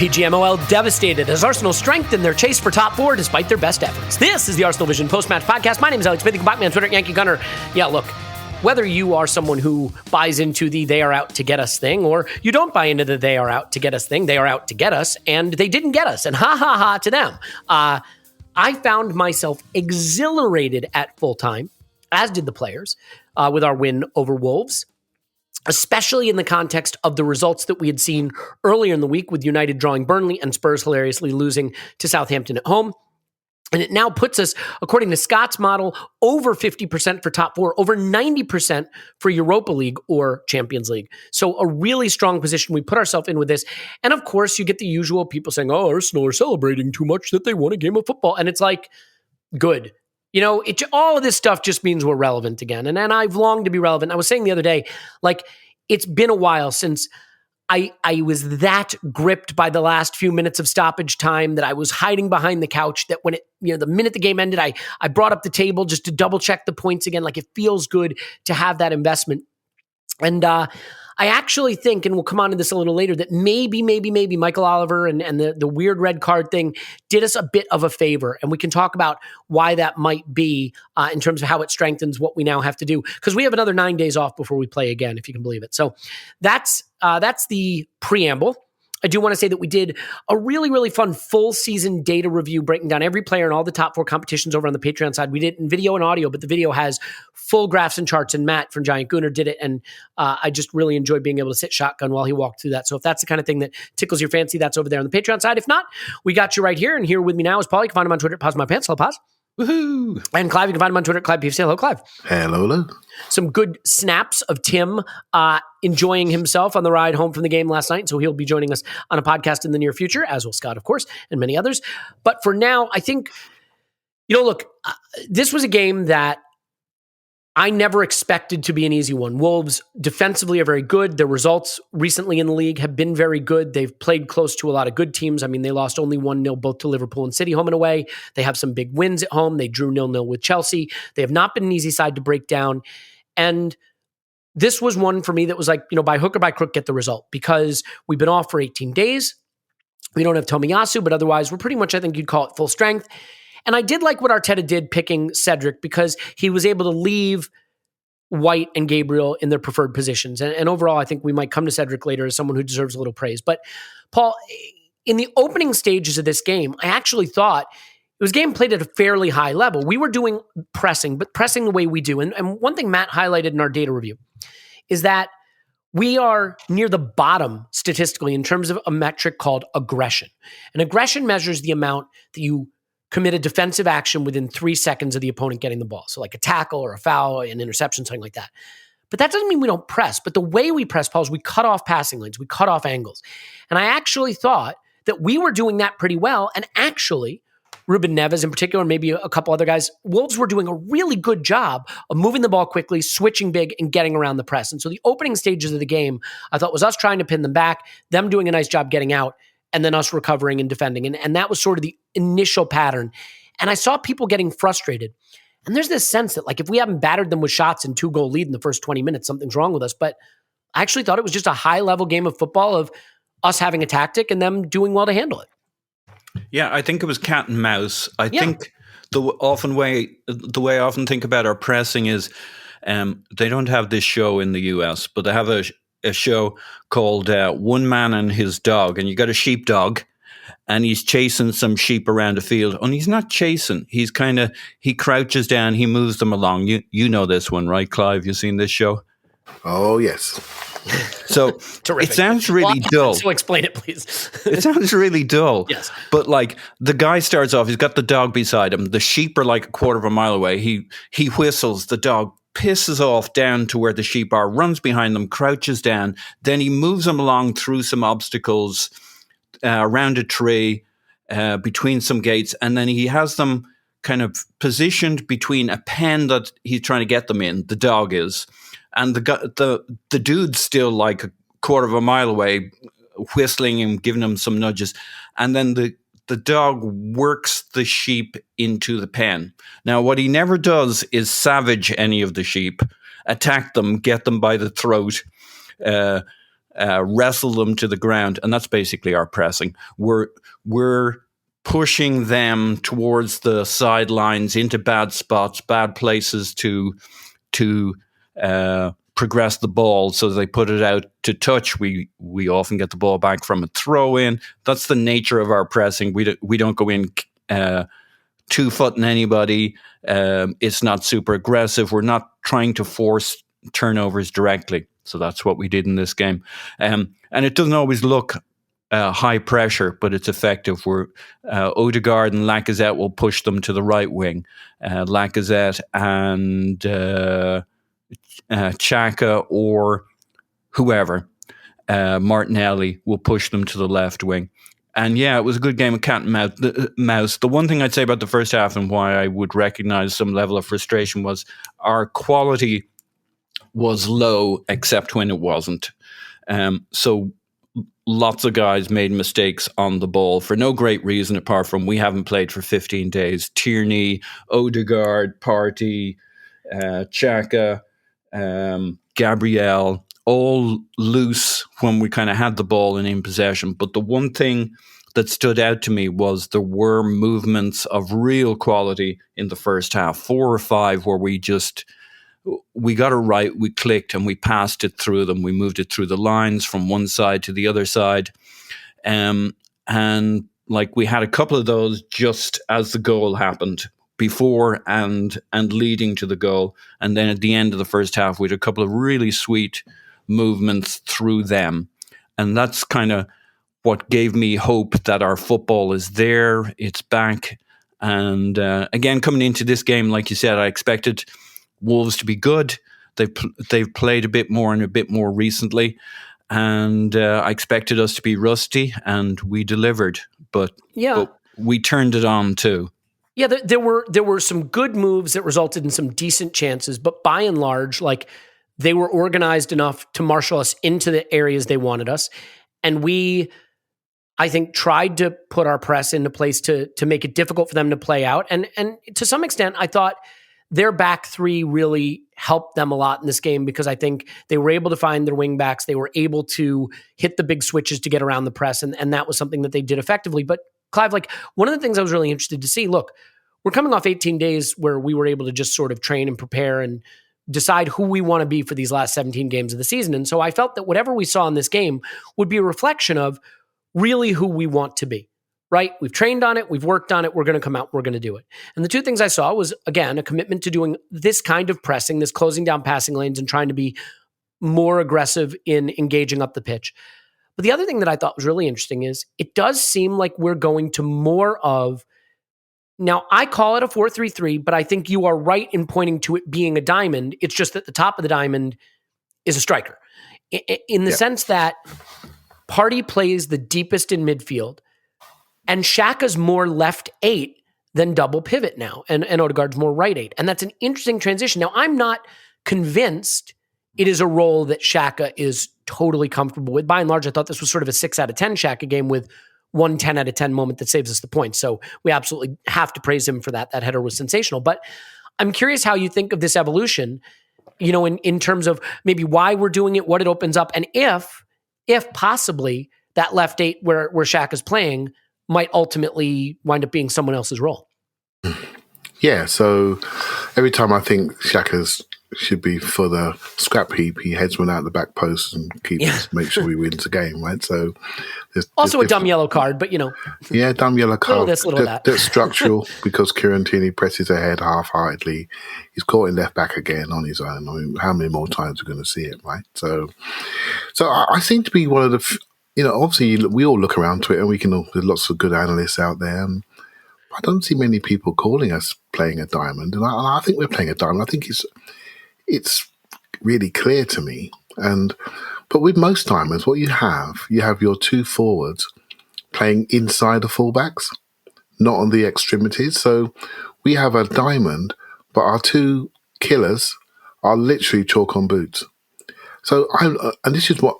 PGMOL devastated as Arsenal strengthened their chase for top four despite their best efforts. This is the Arsenal Vision post-match podcast. My name is Elliot. You can find me on Twitter at Yankee Gunner. Yeah, look, whether you are someone who buys into the they are out to get us thing, or you don't buy into the they are out to get us thing, they are out to get us, and they didn't get us, and ha ha ha to them. I found myself exhilarated at full time, as did the players, with our win over Wolves, especially in the context of the results that we had seen earlier in the week with United drawing Burnley and Spurs hilariously losing to Southampton at home. And it now puts us, according to Scott's model, over 50% for top four, over 90% for Europa League or Champions League. So a really strong position we put ourselves in with this. And of course, you get the usual people saying, oh, Arsenal are celebrating too much that they won a game of football. And it's like, good. You know, all of this stuff just means we're relevant again. And I've longed to be relevant. I was saying the other day, like, it's been a while since I was that gripped by the last few minutes of stoppage time that I was hiding behind the couch, that when the minute the game ended, I brought up the table just to double check the points again. Like, it feels good to have that investment. And I actually think, and we'll come on to this a little later, that maybe Michael Oliver and the weird red card thing did us a bit of a favor. And we can talk about why that might be in terms of how it strengthens what we now have to do. Because we have another 9 days off before we play again, if you can believe it. So that's the preamble. I do want to say that we did a really, really fun full season data review breaking down every player in all the top four competitions over on the Patreon side. We did it in video and audio, but the video has full graphs and charts, and Matt from Giant Gooner did it. And I just really enjoyed being able to sit shotgun while he walked through that. So if that's the kind of thing that tickles your fancy, that's over there on the Patreon side. If not, we got you right here. And here with me now is Paul. You can find him on Twitter at Pause My Pants. Hello, Pause. Woohoo! And Clive, you can find him on Twitter at Clive PFC. Hello, Clive. Hello. Some good snaps of Tim enjoying himself on the ride home from the game last night. So he'll be joining us on a podcast in the near future, as will Scott, of course, and many others. But for now, I think, look, this was a game that I never expected to be an easy one. Wolves defensively are very good. Their results recently in the league have been very good. They've played close to a lot of good teams. I mean, they lost only 1-0 both to Liverpool and City home and away. They have some big wins at home. They drew 0-0 with Chelsea. They have not been an easy side to break down. And this was one for me that was like, by hook or by crook, get the result, because we've been off for 18 days. We don't have Tomiyasu, but otherwise we're pretty much, I think you'd call it full strength. And I did like what Arteta did picking Cedric, because he was able to leave White and Gabriel in their preferred positions. And overall, I think we might come to Cedric later as someone who deserves a little praise. But Paul, in the opening stages of this game, I actually thought it was a game played at a fairly high level. We were doing pressing, but pressing the way we do. And one thing Matt highlighted in our data review is that we are near the bottom statistically in terms of a metric called aggression. And aggression measures the amount that you commit a defensive action within 3 seconds of the opponent getting the ball. So like a tackle or a foul, an interception, something like that. But that doesn't mean we don't press. But the way we press, Paul, is we cut off passing lanes. We cut off angles. And I actually thought that we were doing that pretty well. And actually, Ruben Neves in particular, maybe a couple other guys, Wolves were doing a really good job of moving the ball quickly, switching big, and getting around the press. And so the opening stages of the game, I thought, was us trying to pin them back, them doing a nice job getting out, and then us recovering and defending. And that was sort of the initial pattern. And I saw people getting frustrated. And there's this sense that, like, if we haven't battered them with shots and 2-goal lead in the first 20 minutes, something's wrong with us. But I actually thought it was just a high-level game of football of us having a tactic and them doing well to handle it. Yeah, I think it was cat and mouse. I think the way I often think about our pressing is they don't have this show in the US, but they have a show called One Man and His Dog. And you got a sheepdog, and he's chasing some sheep around the field. And he's not chasing. He crouches down, he moves them along. You know this one, right, Clive? You seen this show? Oh, yes. So it sounds really dull. So explain it, please. It sounds really dull. Yes. But like the guy starts off, he's got the dog beside him. The sheep are like a quarter of a mile away. He whistles, the dog pisses off down to where the sheep are, runs behind them, crouches down. Then he moves them along through some obstacles, around a tree, between some gates. And then he has them kind of positioned between a pen that he's trying to get them in, the dog is. And the dude's still like a quarter of a mile away, whistling and giving him some nudges. And then the dog works the sheep into the pen. Now, what he never does is savage any of the sheep, attack them, get them by the throat, wrestle them to the ground, and that's basically our pressing. We're pushing them towards the sidelines into bad spots, bad places to progress the ball, so they put it out to touch. We often get the ball back from a throw in. That's the nature of our pressing. We don't go in 2-footing anybody. It's not super aggressive. We're not trying to force turnovers directly. So that's what we did in this game. And it doesn't always look high pressure, but it's effective. Odegaard and Lacazette will push them to the right wing. Lacazette and Xhaka or whoever, Martinelli, will push them to the left wing. And yeah, it was a good game of cat and mouse. The one thing I'd say about the first half and why I would recognize some level of frustration was our quality was low, except when it wasn't. So lots of guys made mistakes on the ball for no great reason, apart from we haven't played for 15 days. Tierney, Odegaard, Partey, Xhaka, Gabriel, all loose when we kind of had the ball and in possession. But the one thing that stood out to me was there were movements of real quality in the first half, 4 or 5 where we got it right, we clicked and we passed it through them. We moved it through the lines from one side to the other side. And like we had a couple of those just as the goal happened, before and leading to the goal. And then at the end of the first half, we had a couple of really sweet movements through them. And that's kind of what gave me hope that our football is there, it's back. And again, coming into this game, like you said, I expected Wolves to be good. They've played a bit more and a bit more recently. And I expected us to be rusty, and we delivered. But we turned it on too. Yeah, there were some good moves that resulted in some decent chances, but by and large, like, they were organized enough to marshal us into the areas they wanted us. And we, I think, tried to put our press into place to make it difficult for them to play out. And to some extent, I thought their back three really helped them a lot in this game, because I think they were able to find their wing backs. They were able to hit the big switches to get around the press. And that was something that they did effectively. But Clive, like, one of the things I was really interested to see, look, we're coming off 18 days where we were able to just sort of train and prepare and decide who we want to be for these last 17 games of the season. And so I felt that whatever we saw in this game would be a reflection of really who we want to be, right? We've trained on it. We've worked on it. We're going to come out. We're going to do it. And the two things I saw was, again, a commitment to doing this kind of pressing, this closing down passing lanes and trying to be more aggressive in engaging up the pitch. But the other thing that I thought was really interesting is it does seem like we're going to more of, now I call it a 4-3-3, but I think you are right in pointing to it being a diamond. It's just that the top of the diamond is a striker in the sense that Partey plays the deepest in midfield and Xhaka's more left 8 than double pivot now. And Odegaard's more right 8. And that's an interesting transition. Now, I'm not convinced it is a role that Xhaka is totally comfortable with. By and large, I thought this was sort of a 6 out of 10 Xhaka game with one 10 out of 10 moment that saves us the point. So we absolutely have to praise him for that. That header was sensational. But I'm curious how you think of this evolution, you know, in terms of maybe why we're doing it, what it opens up, and if possibly that left 8 where Xhaka's playing might ultimately wind up being someone else's role. Yeah, so every time I think Xhaka's should be for the scrap heap, he heads one out the back post and make sure he wins the game, right? So there's also a dumb yellow card, but you know. Yeah, dumb yellow card. Little this, little that. That's structural because Kieran Tierney presses ahead half-heartedly. He's caught in left back again on his own. I mean, how many more times are we going to see it, right? So I seem to be one of the, you know, obviously we all look around Twitter and there's lots of good analysts out there, and I don't see many people calling us playing a diamond. And I think we're playing a diamond. I think it's really clear to me. But with most diamonds, what you have your two forwards playing inside the fullbacks, not on the extremities. So we have a diamond, but our two killers are literally chalk on boots. So and this is what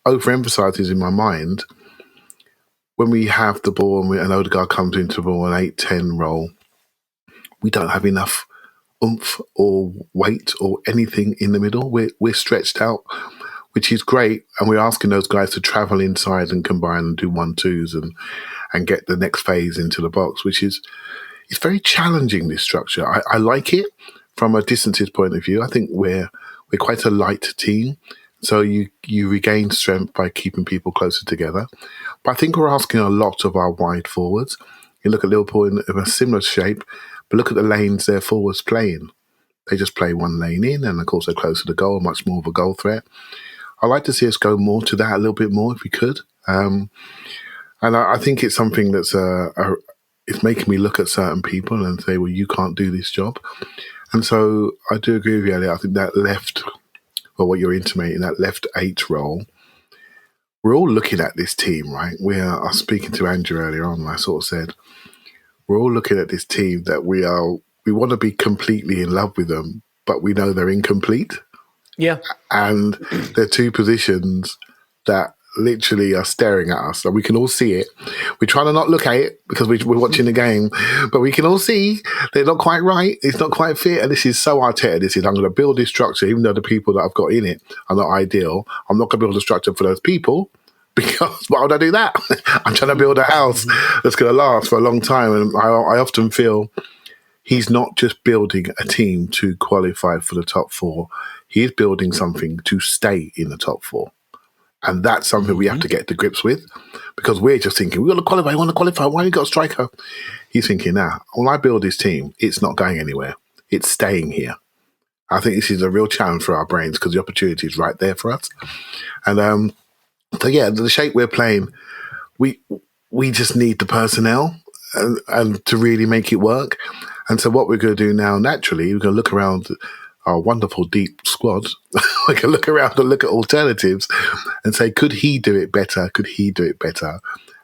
overemphasizes in my mind when we have the ball and Odegaard comes into the ball, an 8-10 roll, we don't have enough oomph or weight or anything in the middle. We're stretched out. which is great. And we're asking those guys to travel inside and combine and do 1-2s and get the next phase into the box, which is it's very challenging, this structure. I like it from a distances point of view. I think we're quite a light team. So you regain strength by keeping people closer together. But I think we're asking a lot of our wide forwards. You look at Liverpool in a similar shape, but look at the lanes their forwards playing. They just play one lane in, and of course they're closer to goal, much more of a goal threat. I'd like to see us go more to that a little bit more if we could. And I think it's something that's it's making me look at certain people and say, well, you can't do this job. And so I do agree with you, Elliot. I think that left, or what you're intimating, that left 8 role, we're all looking at this team, right? I was speaking to Andrew earlier on, and I sort of said, we're all looking at this team that we want to be completely in love with them, but we know they're incomplete. Yeah. And they're 2 positions that literally are staring at us. And we can all see it. We're trying to not look at it because we're watching the game, but we can all see they're not quite right. It's not quite fit. And this is so Arteta. This is, I'm going to build this structure, even though the people that I've got in it are not ideal. I'm not going to build a structure for those people because why would I do that? I'm trying to build a house that's going to last for a long time. And I often feel he's not just building a team to qualify for the top 4. He is building something to stay in the top 4. And that's something we have to get to grips with, because we're just thinking, we want to qualify. Why have you got a striker? He's thinking, when I build this team, it's not going anywhere. It's staying here. I think this is a real challenge for our brains because the opportunity is right there for us. And so, yeah, the shape we're playing, we just need the personnel and to really make it work. And so what we're going to do now, naturally, we're going to look around our wonderful deep squad. We can look around and look at alternatives and say, could he do it better? Could he do it better?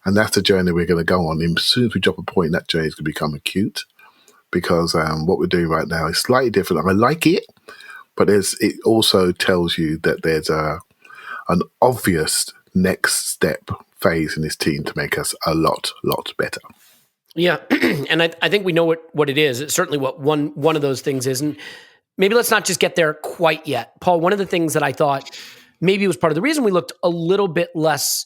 And that's the journey we're going to go on. And as soon as we drop a point, that journey is going to become acute, because what we're doing right now is slightly different. I like it, but it also tells you that there's an obvious next step phase in this team to make us a lot better. Yeah, and I think we know what it is. It's certainly what one of those things is. And maybe let's not just get there quite yet. Paul, one of the things that I thought maybe was part of the reason we looked a little bit less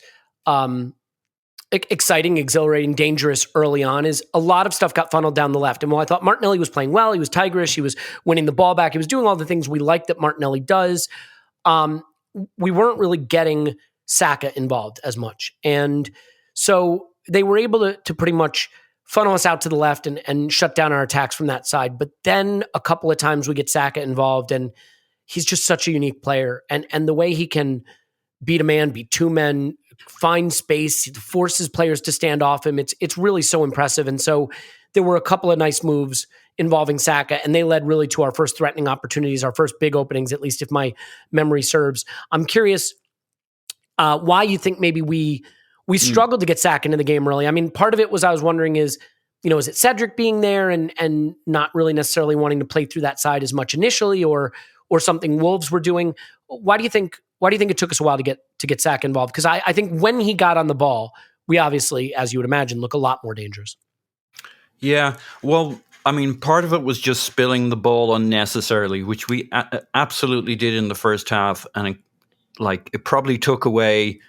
exciting, exhilarating, dangerous early on is a lot of stuff got funneled down the left. And while I thought Martinelli was playing well, he was tigerish, he was winning the ball back, he was doing all the things we like that Martinelli does, we weren't really getting Saka involved as much. And so they were able to pretty much funnel us out to the left and shut down our attacks from that side. But then a couple of times we get Saka involved, and he's just such a unique player. And the way he can beat a man, beat 2 men, find space, forces players to stand off him, it's really so impressive. And so there were a couple of nice moves involving Saka, and they led really to our first threatening opportunities, our first big openings, at least if my memory serves. I'm curious why you think maybe we struggled to get Saka into the game early. I mean, part of it was I was wondering is it Cedric being there and not really necessarily wanting to play through that side as much initially, or something Wolves were doing? Why do you think it took us a while to get Saka involved? Because I think when he got on the ball, we obviously, as you would imagine, look a lot more dangerous. Yeah, well, I mean, part of it was just spilling the ball unnecessarily, which we absolutely did in the first half, and it probably took away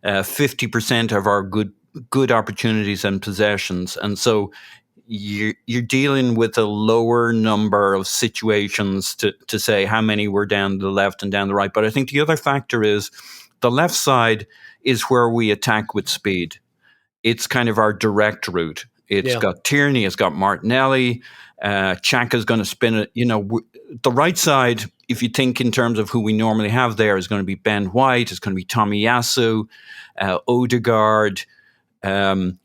50% of our good opportunities and possessions. And so you're dealing with a lower number of situations to say how many were down the left and down the right. But I think the other factor is the left side is where we attack with speed. It's kind of our direct route. It's got Tierney, it's got Martinelli, Xhaka's going to spin it. The right side, if you think in terms of who we normally have there, is going to be Ben White, it's going to be Tomiyasu, Odegaard,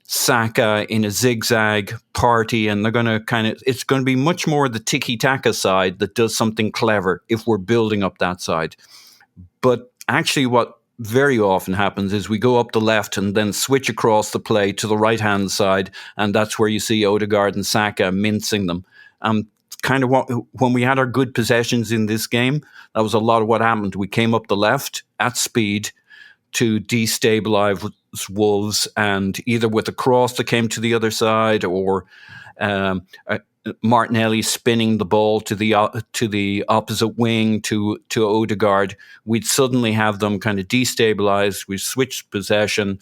Saka in a zigzag party, and they're going to it's going to be much more the tiki-taka side that does something clever if we're building up that side. But actually what very often happens is we go up the left and then switch across the play to the right-hand side, and that's where you see Odegaard and Saka mincing them. Kind of when we had our good possessions in this game, that was a lot of what happened. We came up the left at speed to destabilize Wolves, and either with a cross that came to the other side or Martinelli spinning the ball to the opposite wing to Odegaard, we'd suddenly have them kind of destabilized. We switched possession.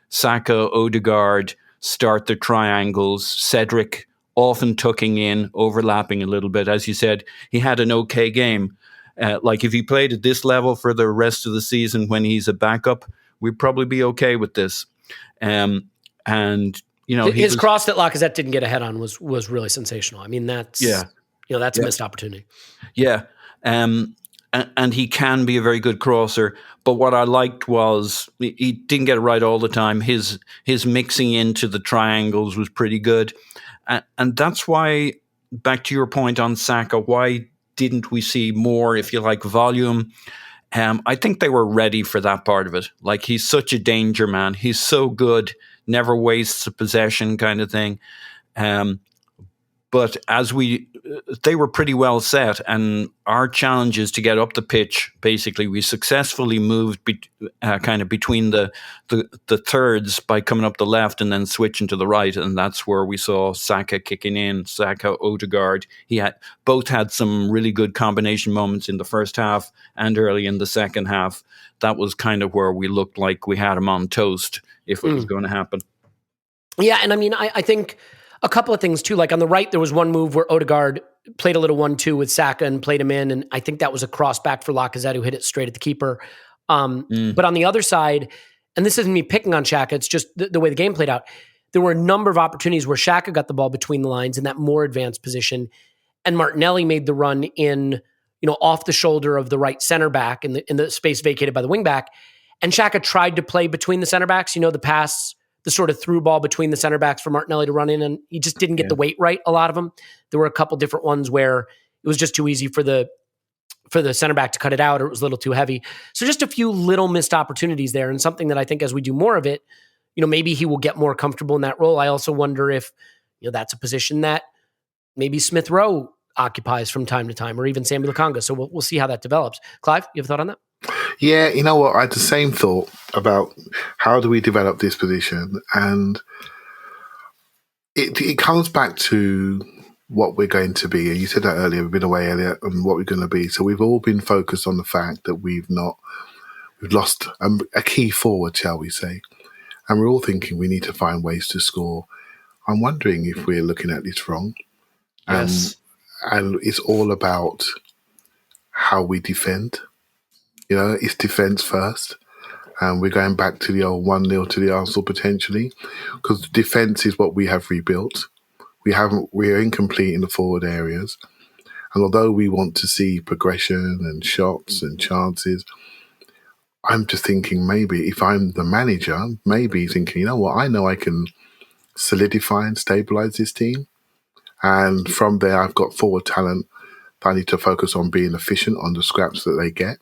Saka, Odegaard start the triangles. Cedric often tucking in, overlapping a little bit. As you said, he had an okay game. Like if he played at this level for the rest of the season when he's a backup, we'd probably be okay with this. And his cross that Lacazette didn't get a head on was really sensational. I mean, that's a missed opportunity. Yeah. And he can be a very good crosser. But what I liked was he didn't get it right all the time. His mixing into the triangles was pretty good. And that's why, back to your point on Saka, why didn't we see more, if you like, volume? I think they were ready for that part of it. Like, he's such a danger man. He's so good, never wastes a possession kind of thing. But they were pretty well set, and our challenge is to get up the pitch. Basically, we successfully moved kind of between the thirds by coming up the left and then switching to the right, and that's where we saw Saka kicking in. Saka, Odegaard. Both had some really good combination moments in the first half and early in the second half. That was kind of where we looked like we had him on toast if it was going to happen. Yeah, and I mean, I think a couple of things too. Like on the right, there was one move where Odegaard played a little 1-2 with Saka and played him in, and I think that was a cross back for Lacazette, who hit it straight at the keeper. But on the other side, and this isn't me picking on Xhaka, it's just the way the game played out. There were a number of opportunities where Xhaka got the ball between the lines in that more advanced position, and Martinelli made the run in, off the shoulder of the right center back in the space vacated by the wing back, and Xhaka tried to play between the center backs. The pass, the sort of through ball between the center backs for Martinelli to run in, and he just didn't get the weight right, a lot of them. There were a couple different ones where it was just too easy for the center back to cut it out, or it was a little too heavy. So just a few little missed opportunities there, and something that I think as we do more of it, maybe he will get more comfortable in that role. I also wonder if, that's a position that maybe Smith Rowe occupies from time to time, or even Sammy Lokonga. So we'll see how that develops. Clive, you have a thought on that? Yeah, you know what? I had the same thought about how do we develop this position, and it comes back to what we're going to be. And you said that earlier. We've been away, Elliot, and what we're going to be. So we've all been focused on the fact that we've lost a key forward, shall we say, and we're all thinking we need to find ways to score. I'm wondering if we're looking at this wrong. Yes, and it's all about how we defend. It's defence first. And we're going back to the old 1-0 to the Arsenal potentially, because defence is what we have rebuilt. We're incomplete in the forward areas. And although we want to see progression and shots and chances, I'm just thinking maybe if I'm the manager, maybe thinking, I know I can solidify and stabilise this team. And from there, I've got forward talent that I need to focus on being efficient on the scraps that they get.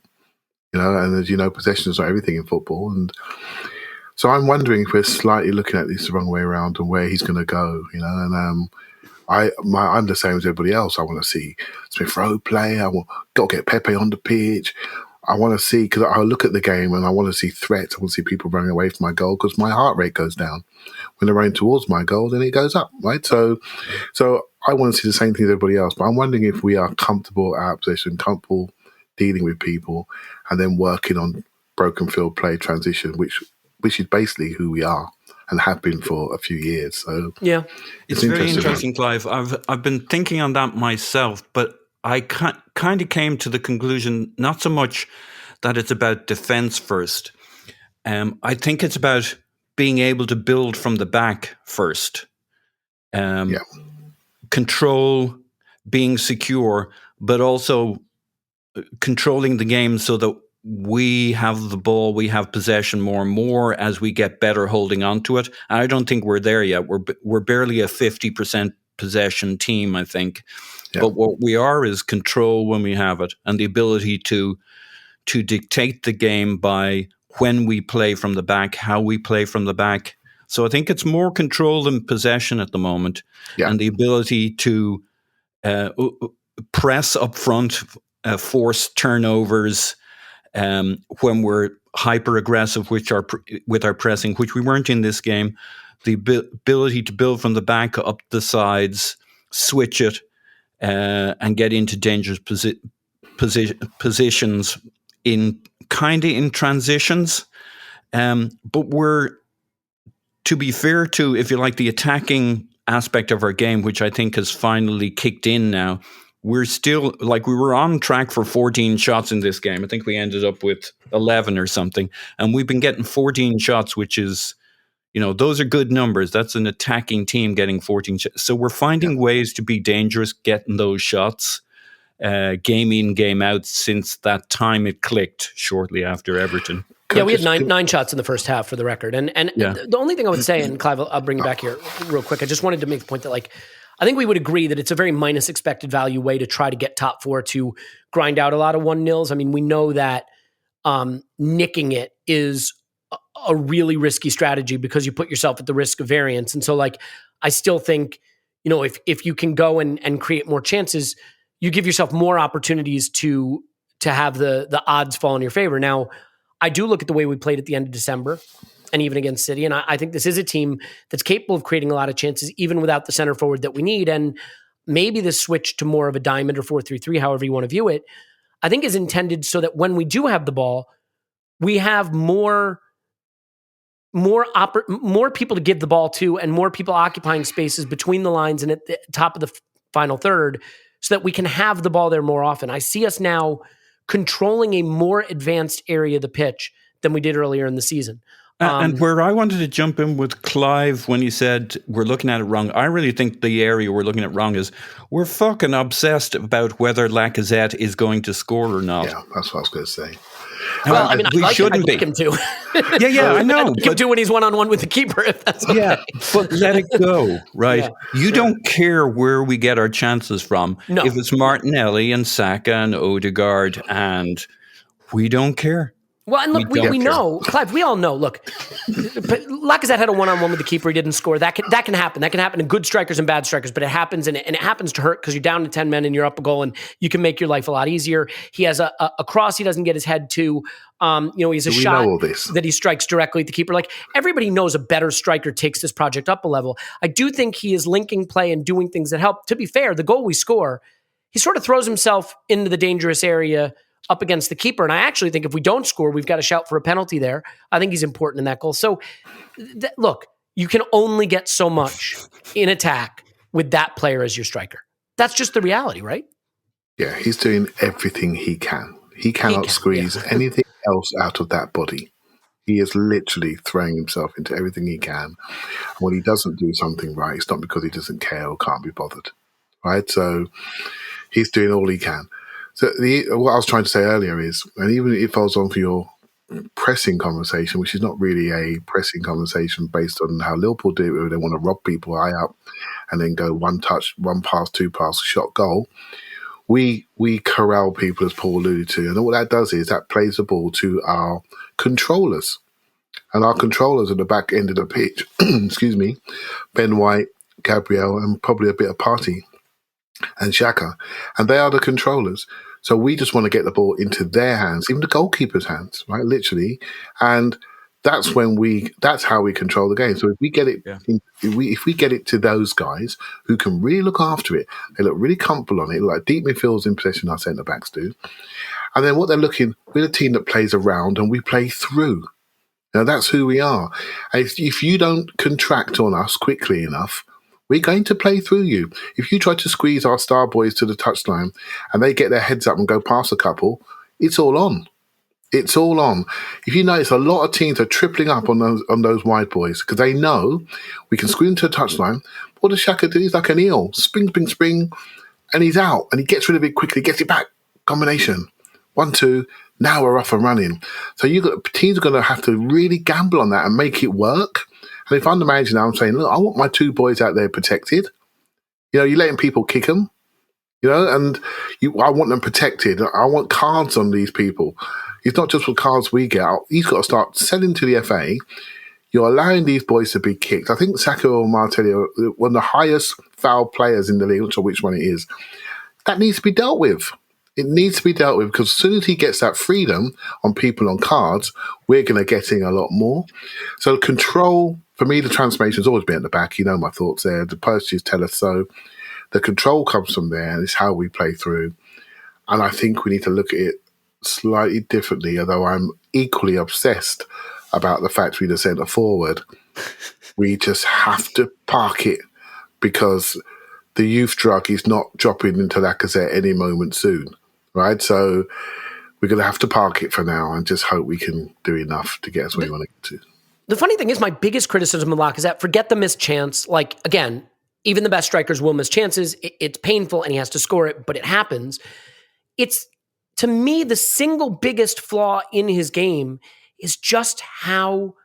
And as you know, possession is not everything in football. And so I'm wondering if we're slightly looking at this the wrong way around and where he's going to go, and I'm the same as everybody else. I want to see Smith Rowe play. Got to get Pepe on the pitch. I want to see, because I look at the game and I want to see threats. I want to see people running away from my goal, because my heart rate goes down. When they're running towards my goal, then it goes up, right? So I want to see the same thing as everybody else. But I'm wondering if we are comfortable at our position, comfortable dealing with people, and then working on broken field play transition, which is basically who we are and have been for a few years. So yeah, it's very interesting, Clive. I've been thinking on that myself, but I kind of came to the conclusion not so much that it's about defense first. I think it's about being able to build from the back first. Control, being secure, but also controlling the game so that we have the ball, we have possession more and more as we get better holding on to it. And I don't think we're there yet. We're barely a 50% possession team, I think. Yeah. But what we are is control when we have it, and the ability to dictate the game by when we play from the back, how we play from the back. So I think it's more control than possession at the moment, and the ability to press up front, force turnovers when we're hyper aggressive with our pressing, which we weren't in this game. The ability to build from the back up the sides, switch it, and get into dangerous positions in transitions. But to be fair to, if you like, the attacking aspect of our game, which I think has finally kicked in now, we're still, like, we were on track for 14 shots in this game. I think we ended up with 11 or something. And we've been getting 14 shots, which is, those are good numbers. That's an attacking team getting 14 shots. So we're finding ways to be dangerous, getting those shots, game in, game out, since that time it clicked shortly after Everton. Yeah, we had nine shots in the first half, for the record. And the only thing I would say, and Clive, I'll bring you back here real quick. I just wanted to make the point that, like, I think we would agree that it's a very minus expected value way to try to get top four, to grind out a lot of 1-0s. I mean, we know that nicking it is a really risky strategy because you put yourself at the risk of variance. And so, like, I still think, if you can go and create more chances, you give yourself more opportunities to have the odds fall in your favor. Now, I do look at the way we played at the end of December and even against City, and I think this is a team that's capable of creating a lot of chances, even without the center forward that we need. And maybe the switch to more of a diamond or 4-3-3, however you want to view it, I think is intended so that when we do have the ball, we have more people to give the ball to, and more people occupying spaces between the lines and at the top of the final third, so that we can have the ball there more often. I see us now controlling a more advanced area of the pitch than we did earlier in the season. And where I wanted to jump in with Clive when you said we're looking at it wrong, I really think the area we're looking at wrong is we're fucking obsessed about whether Lacazette is going to score or not. Yeah, that's what I was going to say. Well, I mean, we shouldn't I'd like him to. Yeah, I know. I'd like him to when he's one-on-one with the keeper. If that's okay. Yeah, but let it go, right? Yeah, you don't care where we get our chances from. No. If it's Martinelli and Saka and Odegaard, and we don't care. Well, and look, we know, Clive, we all know, look, Lacazette had a one-on-one with the keeper. He didn't score. That can happen. That can happen to good strikers and bad strikers, but it happens, and it happens to hurt because you're down to 10 men and you're up a goal, and you can make your life a lot easier. He has a cross he doesn't get his head to. He has a shot that he strikes directly at the keeper. Like, everybody knows a better striker takes this project up a level. I do think he is linking play and doing things that help. To be fair, the goal we score, he sort of throws himself into the dangerous area up against the keeper. And I actually think if we don't score, we've got to shout for a penalty there. I think he's important in that goal. So, look, you can only get so much in attack with that player as your striker. That's just the reality, right? Yeah, he's doing everything he can. He cannot squeeze anything else out of that body. He is literally throwing himself into everything he can. And when he doesn't do something right, it's not because he doesn't care or can't be bothered, right? So he's doing all he can. So what I was trying to say earlier is, and even if I was on for your pressing conversation, which is not really a pressing conversation based on how Liverpool do it, where they want to rob people high up and then go one touch, one pass, two pass, shot, goal. We corral people, as Paul alluded to, and all that does is that plays the ball to our controllers. And our controllers at the back end of the pitch, excuse me, Ben White, Gabriel, and probably a bit of Partey and Xhaka, and they are the controllers. So we just want to get the ball into their hands, even the goalkeeper's hands, right? Literally, and that's how we control the game. So if we get it, if we get it to those guys who can really look after it, they look really comfortable on it, like deep midfielders in possession, our centre backs do. And then what they're looking, we're a team that plays around and we play through. Now that's who we are. And if you don't contract on us quickly enough, we're going to play through you. If you try to squeeze our star boys to the touchline and they get their heads up and go past a couple, it's all on. It's all on. If you notice, a lot of teams are tripling up on those wide boys because they know we can squeeze into a touchline. What does Xhaka do? He's like an eel. Spring, spring, spring. And he's out. And he gets rid of it quickly, gets it back. Combination. 1-2. Now we're off and running. So teams are going to have to really gamble on that and make it work. And if I'm the manager now, I'm saying, look, I want my two boys out there protected. You're letting people kick them, and I want them protected. I want cards on these people. It's not just what cards we get. He's got to start selling to the FA. You're allowing these boys to be kicked. I think Saka or Martinelli are one of the highest foul players in the league. I'm not sure which one it is. That needs to be dealt with. It needs to be dealt with because as soon as he gets that freedom on people on cards, we're going to get in a lot more. So control, for me, the transformation's always been at the back. You know my thoughts there. The posters tell us so. The control comes from there, and it's how we play through. And I think we need to look at it slightly differently, although I'm equally obsessed about the fact we need a centre forward. We just have to park it because the youth drug is not dropping into Lacazette any moment soon, right? So we're going to have to park it for now and just hope we can do enough to get us where we want to get to. The funny thing is, my biggest criticism of Lacazette, forget the missed chance. Like, again, even the best strikers will miss chances. It's painful and he has to score it, but it happens. It's, to me, the single biggest flaw in his game is just how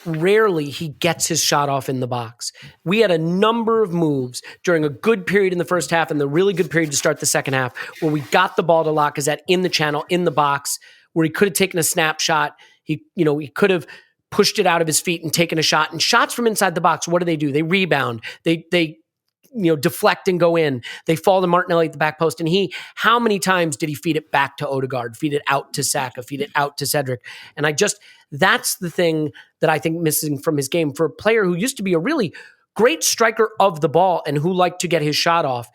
rarely he gets his shot off in the box. We had a number of moves during a good period in the first half and the really good period to start the second half where we got the ball to Lacazette in the channel, in the box, where he could have taken a snapshot. He could have pushed it out of his feet and taken a shot. And shots from inside the box, what do? They rebound. They deflect and go in. They fall to Martinelli at the back post. And how many times did he feed it back to Odegaard, feed it out to Saka, feed it out to Cedric? And that's the thing that I think missing from his game for a player who used to be a really great striker of the ball and who liked to get his shot off.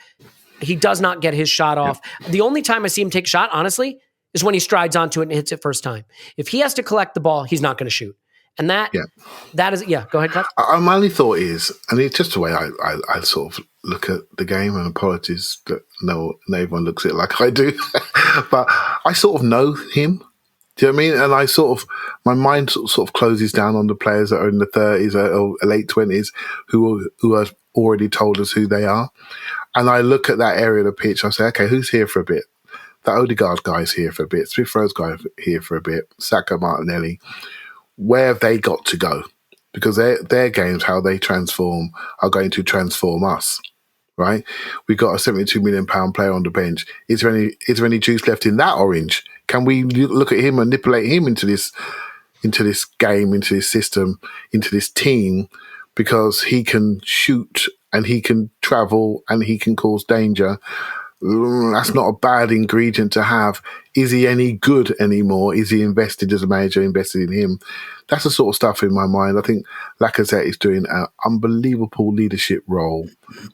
He does not get his shot off. The only time I see him take a shot, honestly, is when he strides onto it and hits it first time. If he has to collect the ball, he's not going to shoot. And that is, go ahead, Clive. My only thought is, and it's just the way I sort of look at the game, and apologies that no everyone looks at it like I do, but I sort of know him. Do you know what I mean? And I my mind sort of closes down on the players that are in the 30s or late 20s who have already told us who they are. And I look at that area of the pitch, I say, okay, who's here for a bit? The Odegaard guy's here for a bit. Smith Rowe's guy here for a bit. Saka, Martinelli. Where have they got to go? Because their games, how they transform, are going to transform us, right? We've got a £72 million player on the bench. Is there any juice left in that orange? Can we look at him and manipulate him into this game, into this system, into this team? Because he can shoot and he can travel and he can cause danger. That's not a bad ingredient to have. Is he any good anymore? Is he invested as a manager, invested in him? That's the sort of stuff in my mind. I think Lacazette is doing an unbelievable leadership role,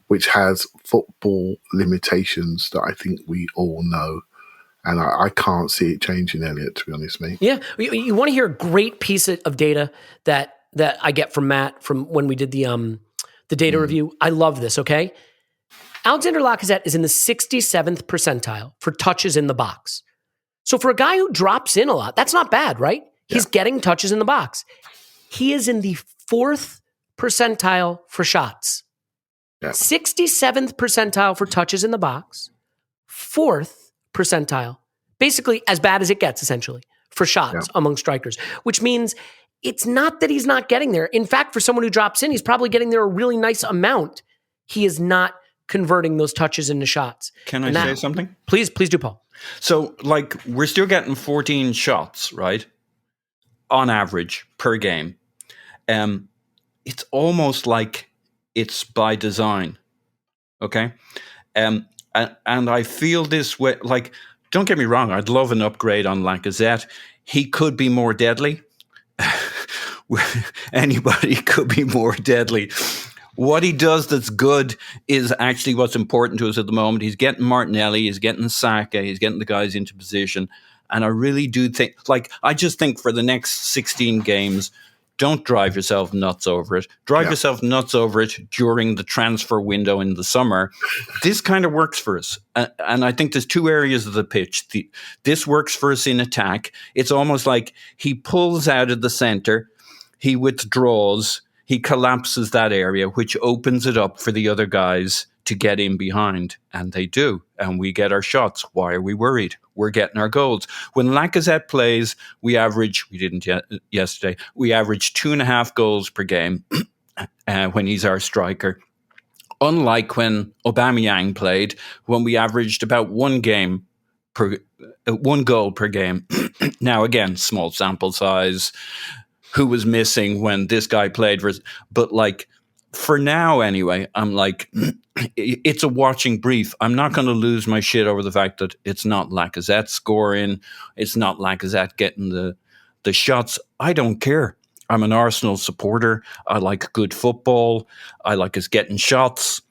which has football limitations that I think we all know. And I can't see it changing, Elliot, to be honest, mate. Yeah. You want to hear a great piece of data that I get from Matt from when we did the data review? I love this, okay? Alexander Lacazette is in the 67th percentile for touches in the box. So for a guy who drops in a lot, that's not bad, right? Yeah. He's getting touches in the box. He is in the 4th percentile for shots. Yeah. 67th percentile for touches in the box. 4th percentile. Basically as bad as it gets, essentially, for shots among strikers. Which means it's not that he's not getting there. In fact, for someone who drops in, he's probably getting there a really nice amount. He is not converting those touches into shots. Can I say something? Please do, Paul. So, we're still getting 14 shots, right? On average per game. It's almost like it's by design. Okay? And I feel this way, don't get me wrong, I'd love an upgrade on Lacazette. He could be more deadly. Anybody could be more deadly. What he does that's good is actually what's important to us at the moment. He's getting Martinelli, he's getting Saka, he's getting the guys into position. And I really do think, I just think for the next 16 games, don't drive yourself nuts over it. Drive yourself nuts over it during the transfer window in the summer. This kind of works for us. And I think there's two areas of the pitch. This works for us in attack. It's almost like he pulls out of the center, he withdraws, he collapses that area, which opens it up for the other guys to get in behind. And they do. And we get our shots. Why are we worried? We're getting our goals. When Lacazette plays, we average 2.5 goals per game when he's our striker. Unlike when Aubameyang played, when we averaged about one goal per game. Now, again, small sample size. Who was missing when this guy played? But for now anyway, I'm it's a watching brief. I'm not going to lose my shit over the fact that it's not Lacazette scoring. It's not Lacazette getting the shots. I don't care. I'm an Arsenal supporter. I like good football. I like us getting shots.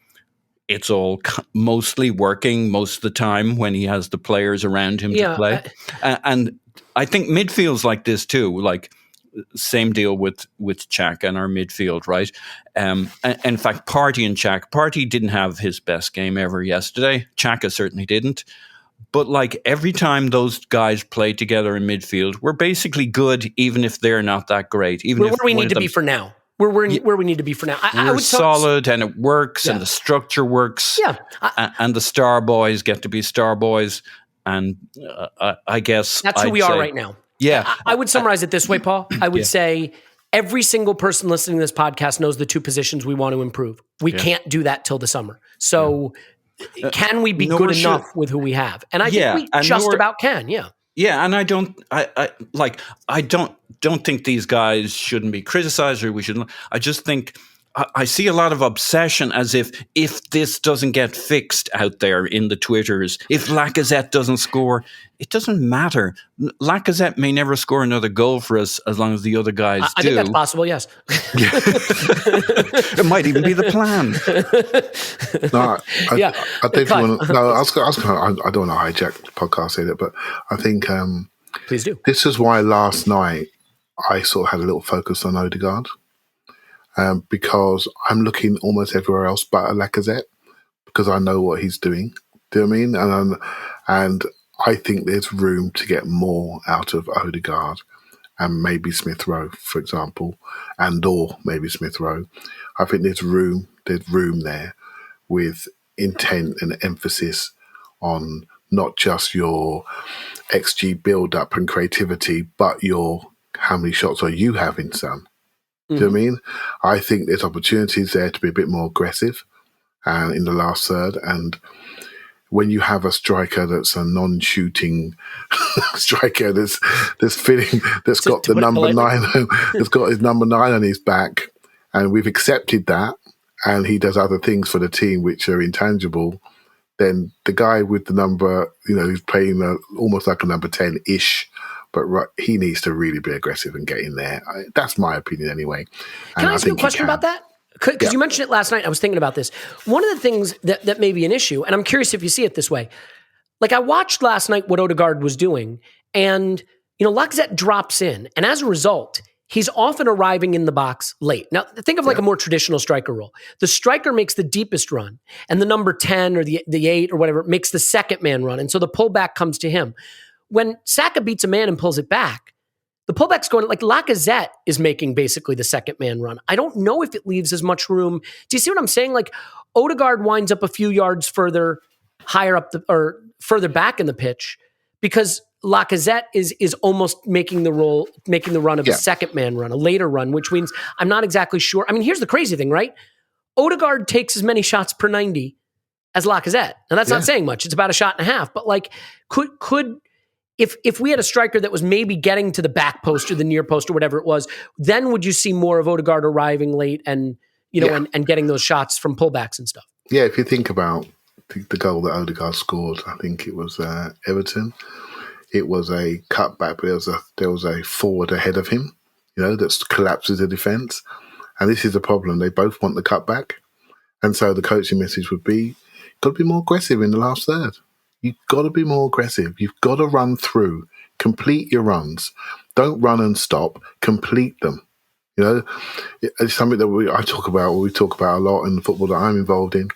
it's all mostly working most of the time when he has the players around him to play. And I think midfield's like this too, like same deal with Xhaka and our midfield, right? In fact, Partey didn't have his best game ever yesterday. Xhaka certainly didn't. But like every time those guys play together in midfield, we're basically good, even if they're not that great. Even where we need to be for now. Where we need to be for now. We're solid and it works and the structure works. Yeah. And the star boys get to be star boys. And I guess that's who we are right now. Yeah. I would summarize it this way, Paul. I would say every single person listening to this podcast knows the two positions we want to improve. We can't do that till the summer. So can we be good enough with who we have? And I think we just about can. Yeah. Yeah, and I don't think these guys shouldn't be criticized or we shouldn't. I just think I see a lot of obsession as if this doesn't get fixed out there in the Twitters, if Lacazette doesn't score, it doesn't matter. Lacazette may never score another goal for us as long as the other guys do. I think that's possible, yes. It might even be the plan. I definitely want to. No, I don't want to hijack the podcast either, but I think please do. This is why last night I sort of had a little focus on Odegaard. Because I'm looking almost everywhere else but at Lacazette because I know what he's doing. Do you know what I mean? And I think there's room to get more out of Odegaard and maybe Smith Rowe, for example, or maybe Smith Rowe. I think there's room there with intent and emphasis on not just your XG build-up and creativity, but how many shots are you having, son? Do you know what I mean? I think there's opportunities there to be a bit more aggressive in the last third. And when you have a striker that's a non-shooting striker that's got the number 9, that's got his number 9 on his back, and we've accepted that, and he does other things for the team which are intangible, then the guy with the number, who's playing almost like a number 10-ish, but he needs to really be aggressive and get in there. That's my opinion anyway. Can I ask you a question about that? Because you mentioned it last night. I was thinking about this. One of the things that may be an issue, and I'm curious if you see it this way. Like I watched last night what Odegaard was doing, and Lacazette drops in, and as a result, he's often arriving in the box late. Now, think of like a more traditional striker role. The striker makes the deepest run, and the number 10 or the 8 or whatever makes the second man run, and so the pullback comes to him. When Saka beats a man and pulls it back, the pullback's going like Lacazette is making basically the second man run. I don't know if it leaves as much room. Do you see what I'm saying? Like Odegaard winds up a few yards further higher up or further back in the pitch because Lacazette is almost making the run of a second man run, a later run, which means I'm not exactly sure. I mean, here's the crazy thing, right? Odegaard takes as many shots per 90 as Lacazette. Now that's not saying much. It's about a shot and a half, but like could if we had a striker that was maybe getting to the back post or the near post or whatever it was, then would you see more of Odegaard arriving late and and getting those shots from pullbacks and stuff? Yeah, if you think about the goal that Odegaard scored, I think it was Everton. It was a cutback, but there was a forward ahead of him, that collapses the defence. And this is the problem. They both want the cutback. And so the coaching message would be, got to be more aggressive in the last third. You've got to be more aggressive. You've got to run through, complete your runs. Don't run and stop, complete them. It's something that we talk about a lot in the football that I'm involved in.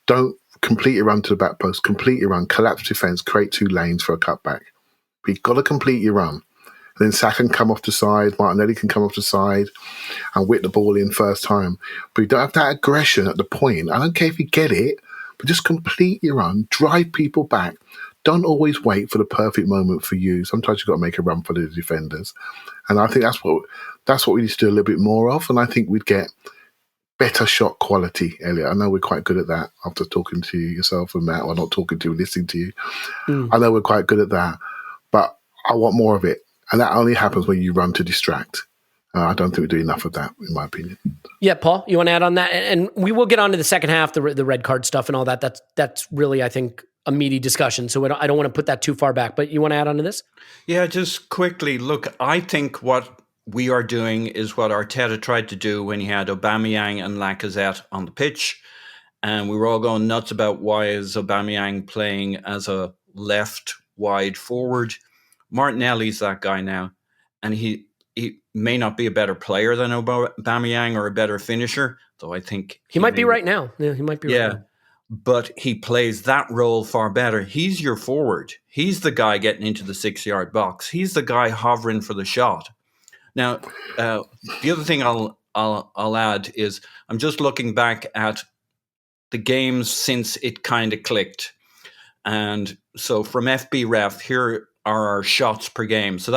Don't complete your run to the back post, complete your run, collapse defence, create 2 lanes for a cutback. But you've got to complete your run. And then Saka can come off the side, Martinelli can come off the side and whip the ball in first time. But you don't have that aggression at the point. I don't care if you get it, but just complete your run, drive people back. Don't always wait for the perfect moment for you. Sometimes you've got to make a run for the defenders. And I think that's what we need to do a little bit more of. And I think we'd get better shot quality, Elliot. I know we're quite good at that after talking to yourself and Matt, or not talking to you, listening to you. I know we're quite good at that, but I want more of it. And that only happens when you run to distract. I don't think we do enough of that, in my opinion. Yeah, Paul, you want to add on that? And we will get on to the second half, the red card stuff and all that. That's really, I think, a meaty discussion. So I don't want to put that too far back. But you want to add on to this? Yeah, just quickly. Look, I think what we are doing is what Arteta tried to do when he had Aubameyang and Lacazette on the pitch. and we were all going nuts about why is Aubameyang playing as a left wide forward. Martinelli's that guy now, and he may not be a better player than Aubameyang or a better finisher, though I think he might be right now. Yeah, he might be right now. But he plays that role far better. He's your forward. He's the guy getting into the 6-yard box. He's the guy hovering for the shot. Now, the other thing I'll add is I'm just looking back at the games since it kind of clicked. And so from FB Ref, here are our shots per game. So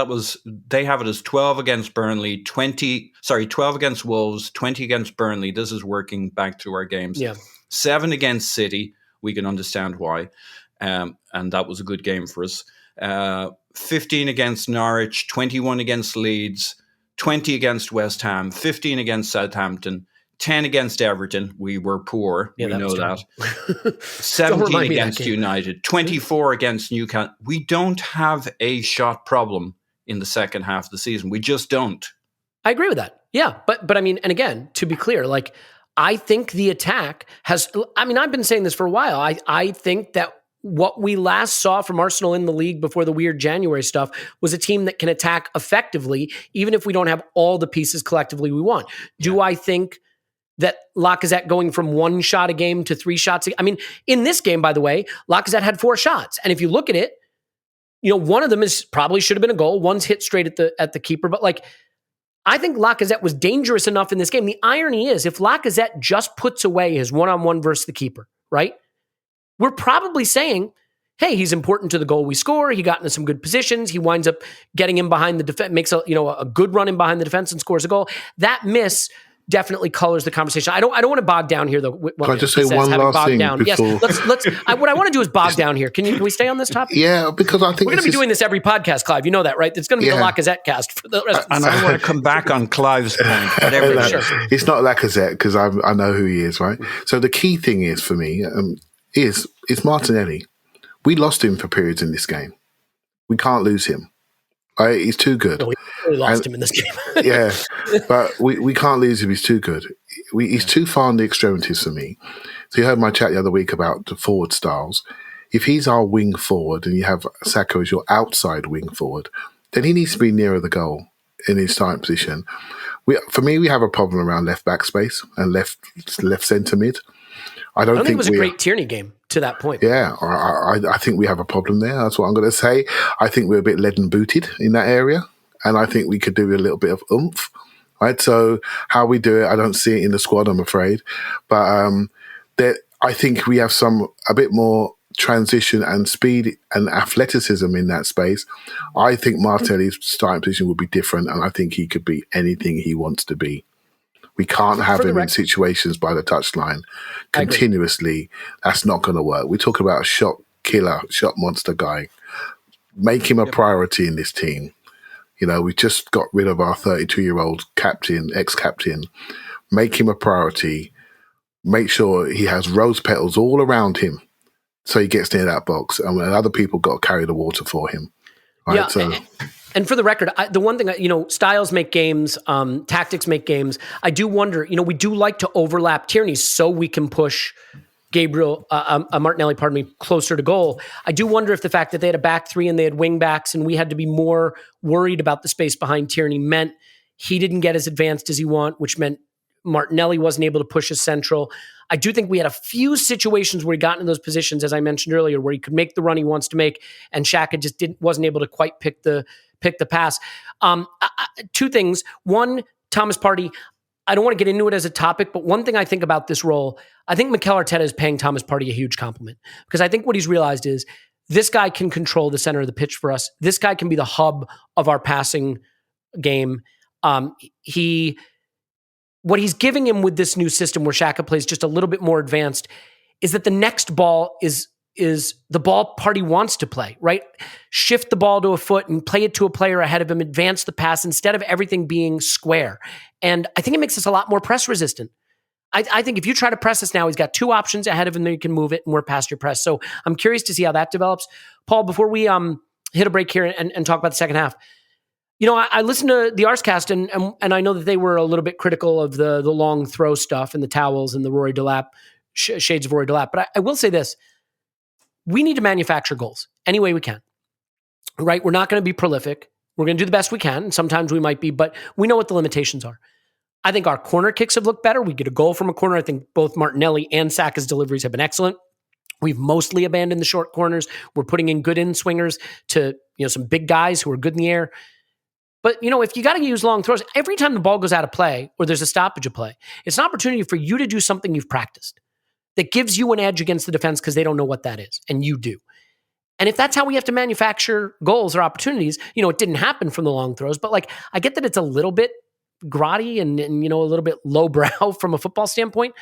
they have it as 12 against Burnley, 12 against Wolves, 20 against Burnley. This is working back through our games. Yeah. 7 against City. We can understand why. And that was a good game for us. 15 against Norwich, 21 against Leeds, 20 against West Ham, 15 against Southampton, 10 against Everton. We were poor. Yeah, we know that. 17 against United, 24 against Newcastle. We don't have a shot problem in the second half of the season. We just don't. I agree with that. Yeah. But I mean, and again, to be clear, like, I think the attack I've been saying this for a while. I think that what we last saw from Arsenal in the league before the weird January stuff was a team that can attack effectively, even if we don't have all the pieces collectively we want. Do I think that Lacazette going from 1 shot a game to 3 shots? I mean, in this game, by the way, Lacazette had 4 shots. And if you look at it, one of them probably should have been a goal. One's hit straight at the keeper. But like, I think Lacazette was dangerous enough in this game. The irony is, if Lacazette just puts away his one-on-one versus the keeper, right? We're probably saying, hey, he's important to the goal we score. He got into some good positions. He winds up getting in behind the defense, makes a good run in behind the defense and scores a goal. That miss definitely colors the conversation. I don't want to bog down here, though. Can I just say one last thing before? Yes, let's. What I want to do is bog down here. Can we stay on this topic? Yeah, because I think we're going to be doing this every podcast, Clive. You know that, right? It's going to be the Lacazette cast for the rest of the season. I want to come back on Clive's point. Sure. It's not Lacazette because I know who he is, right? So the key thing is for me is Martinelli. We lost him for periods in this game. We can't lose him. Right? He's too good. No, we lost him in this game. Yeah, but we can't lose him. He's too good. He's too far on the extremities for me. So you heard my chat the other week about the forward styles. If he's our wing forward and you have Saka as your outside wing forward, then he needs to be nearer the goal in his starting position. For me, we have a problem around left back space and left centre mid. I don't think it was a great Tierney game to that point. Yeah, I think we have a problem there. That's what I'm going to say. I think we're a bit leaden booted in that area, and I think we could do a little bit of oomph. Right, so how we do it, I don't see it in the squad, I'm afraid, but I think we have a bit more transition and speed and athleticism in that space. I think Martinelli's starting position would be different, and I think he could be anything he wants to be. We can't have him in situations by the touchline continuously. That's not going to work. We're talking about a shot killer, shot monster guy. Make him a priority in this team. We just got rid of our 32-year-old captain, ex-captain. Make him a priority. Make sure he has rose petals all around him so he gets near that box. And when other people got to carry the water for him. Right? Yeah, so, and for the record, the one thing, styles make games, tactics make games. I do wonder, we do like to overlap Tierney so we can push Martinelli, closer to goal. I do wonder if the fact that they had a back three and they had wing backs and we had to be more worried about the space behind Tierney meant he didn't get as advanced as he want, which meant Martinelli wasn't able to push his central. I do think we had a few situations where he got into those positions, as I mentioned earlier, where he could make the run he wants to make, and Xhaka just wasn't able to quite pick the pass. 2 things. One, Thomas Partey. I don't want to get into it as a topic, but one thing I think about this role, I think Mikel Arteta is paying Thomas Partey a huge compliment, because I think what he's realized is this guy can control the center of the pitch for us. This guy can be the hub of our passing game. What he's giving him with this new system where Xhaka plays just a little bit more advanced is that the next ball is the ball Partey wants to play, right? Shift the ball to a foot and play it to a player ahead of him, advance the pass instead of everything being square. And I think it makes us a lot more press resistant. I think if you try to press us now, he's got 2 options ahead of him that you can move it, and we're past your press. So I'm curious to see how that develops. Paul, before we hit a break here and talk about the second half, I listened to the Arscast and I know that they were a little bit critical of the long throw stuff and the towels and the Rory Delap shades of Rory Delap. But I will say this. We need to manufacture goals any way we can, right? We're not going to be prolific. We're going to do the best we can. And sometimes we might be, but we know what the limitations are. I think our corner kicks have looked better. We get a goal from a corner. I think both Martinelli and Saka's deliveries have been excellent. We've mostly abandoned the short corners. We're putting in good in-swingers to, some big guys who are good in the air. But, if you got to use long throws, every time the ball goes out of play or there's a stoppage of play, it's an opportunity for you to do something you've practiced that gives you an edge against the defense because they don't know what that is, and you do. And if that's how we have to manufacture goals or opportunities, it didn't happen from the long throws, but I get that it's a little bit grotty and a little bit lowbrow from a football standpoint,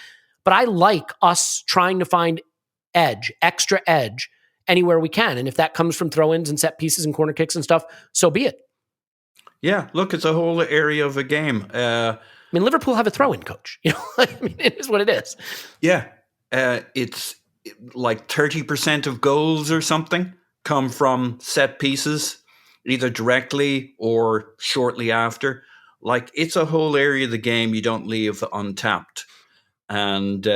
but I like us trying to find extra edge anywhere we can. And if that comes from throw-ins and set pieces and corner kicks and stuff, so be it. Yeah, look, it's a whole area of a game. Liverpool have a throw-in coach. It is what it is. Yeah, it's like 30% of goals or something come from set pieces, either directly or shortly after. It's a whole area of the game you don't leave untapped. And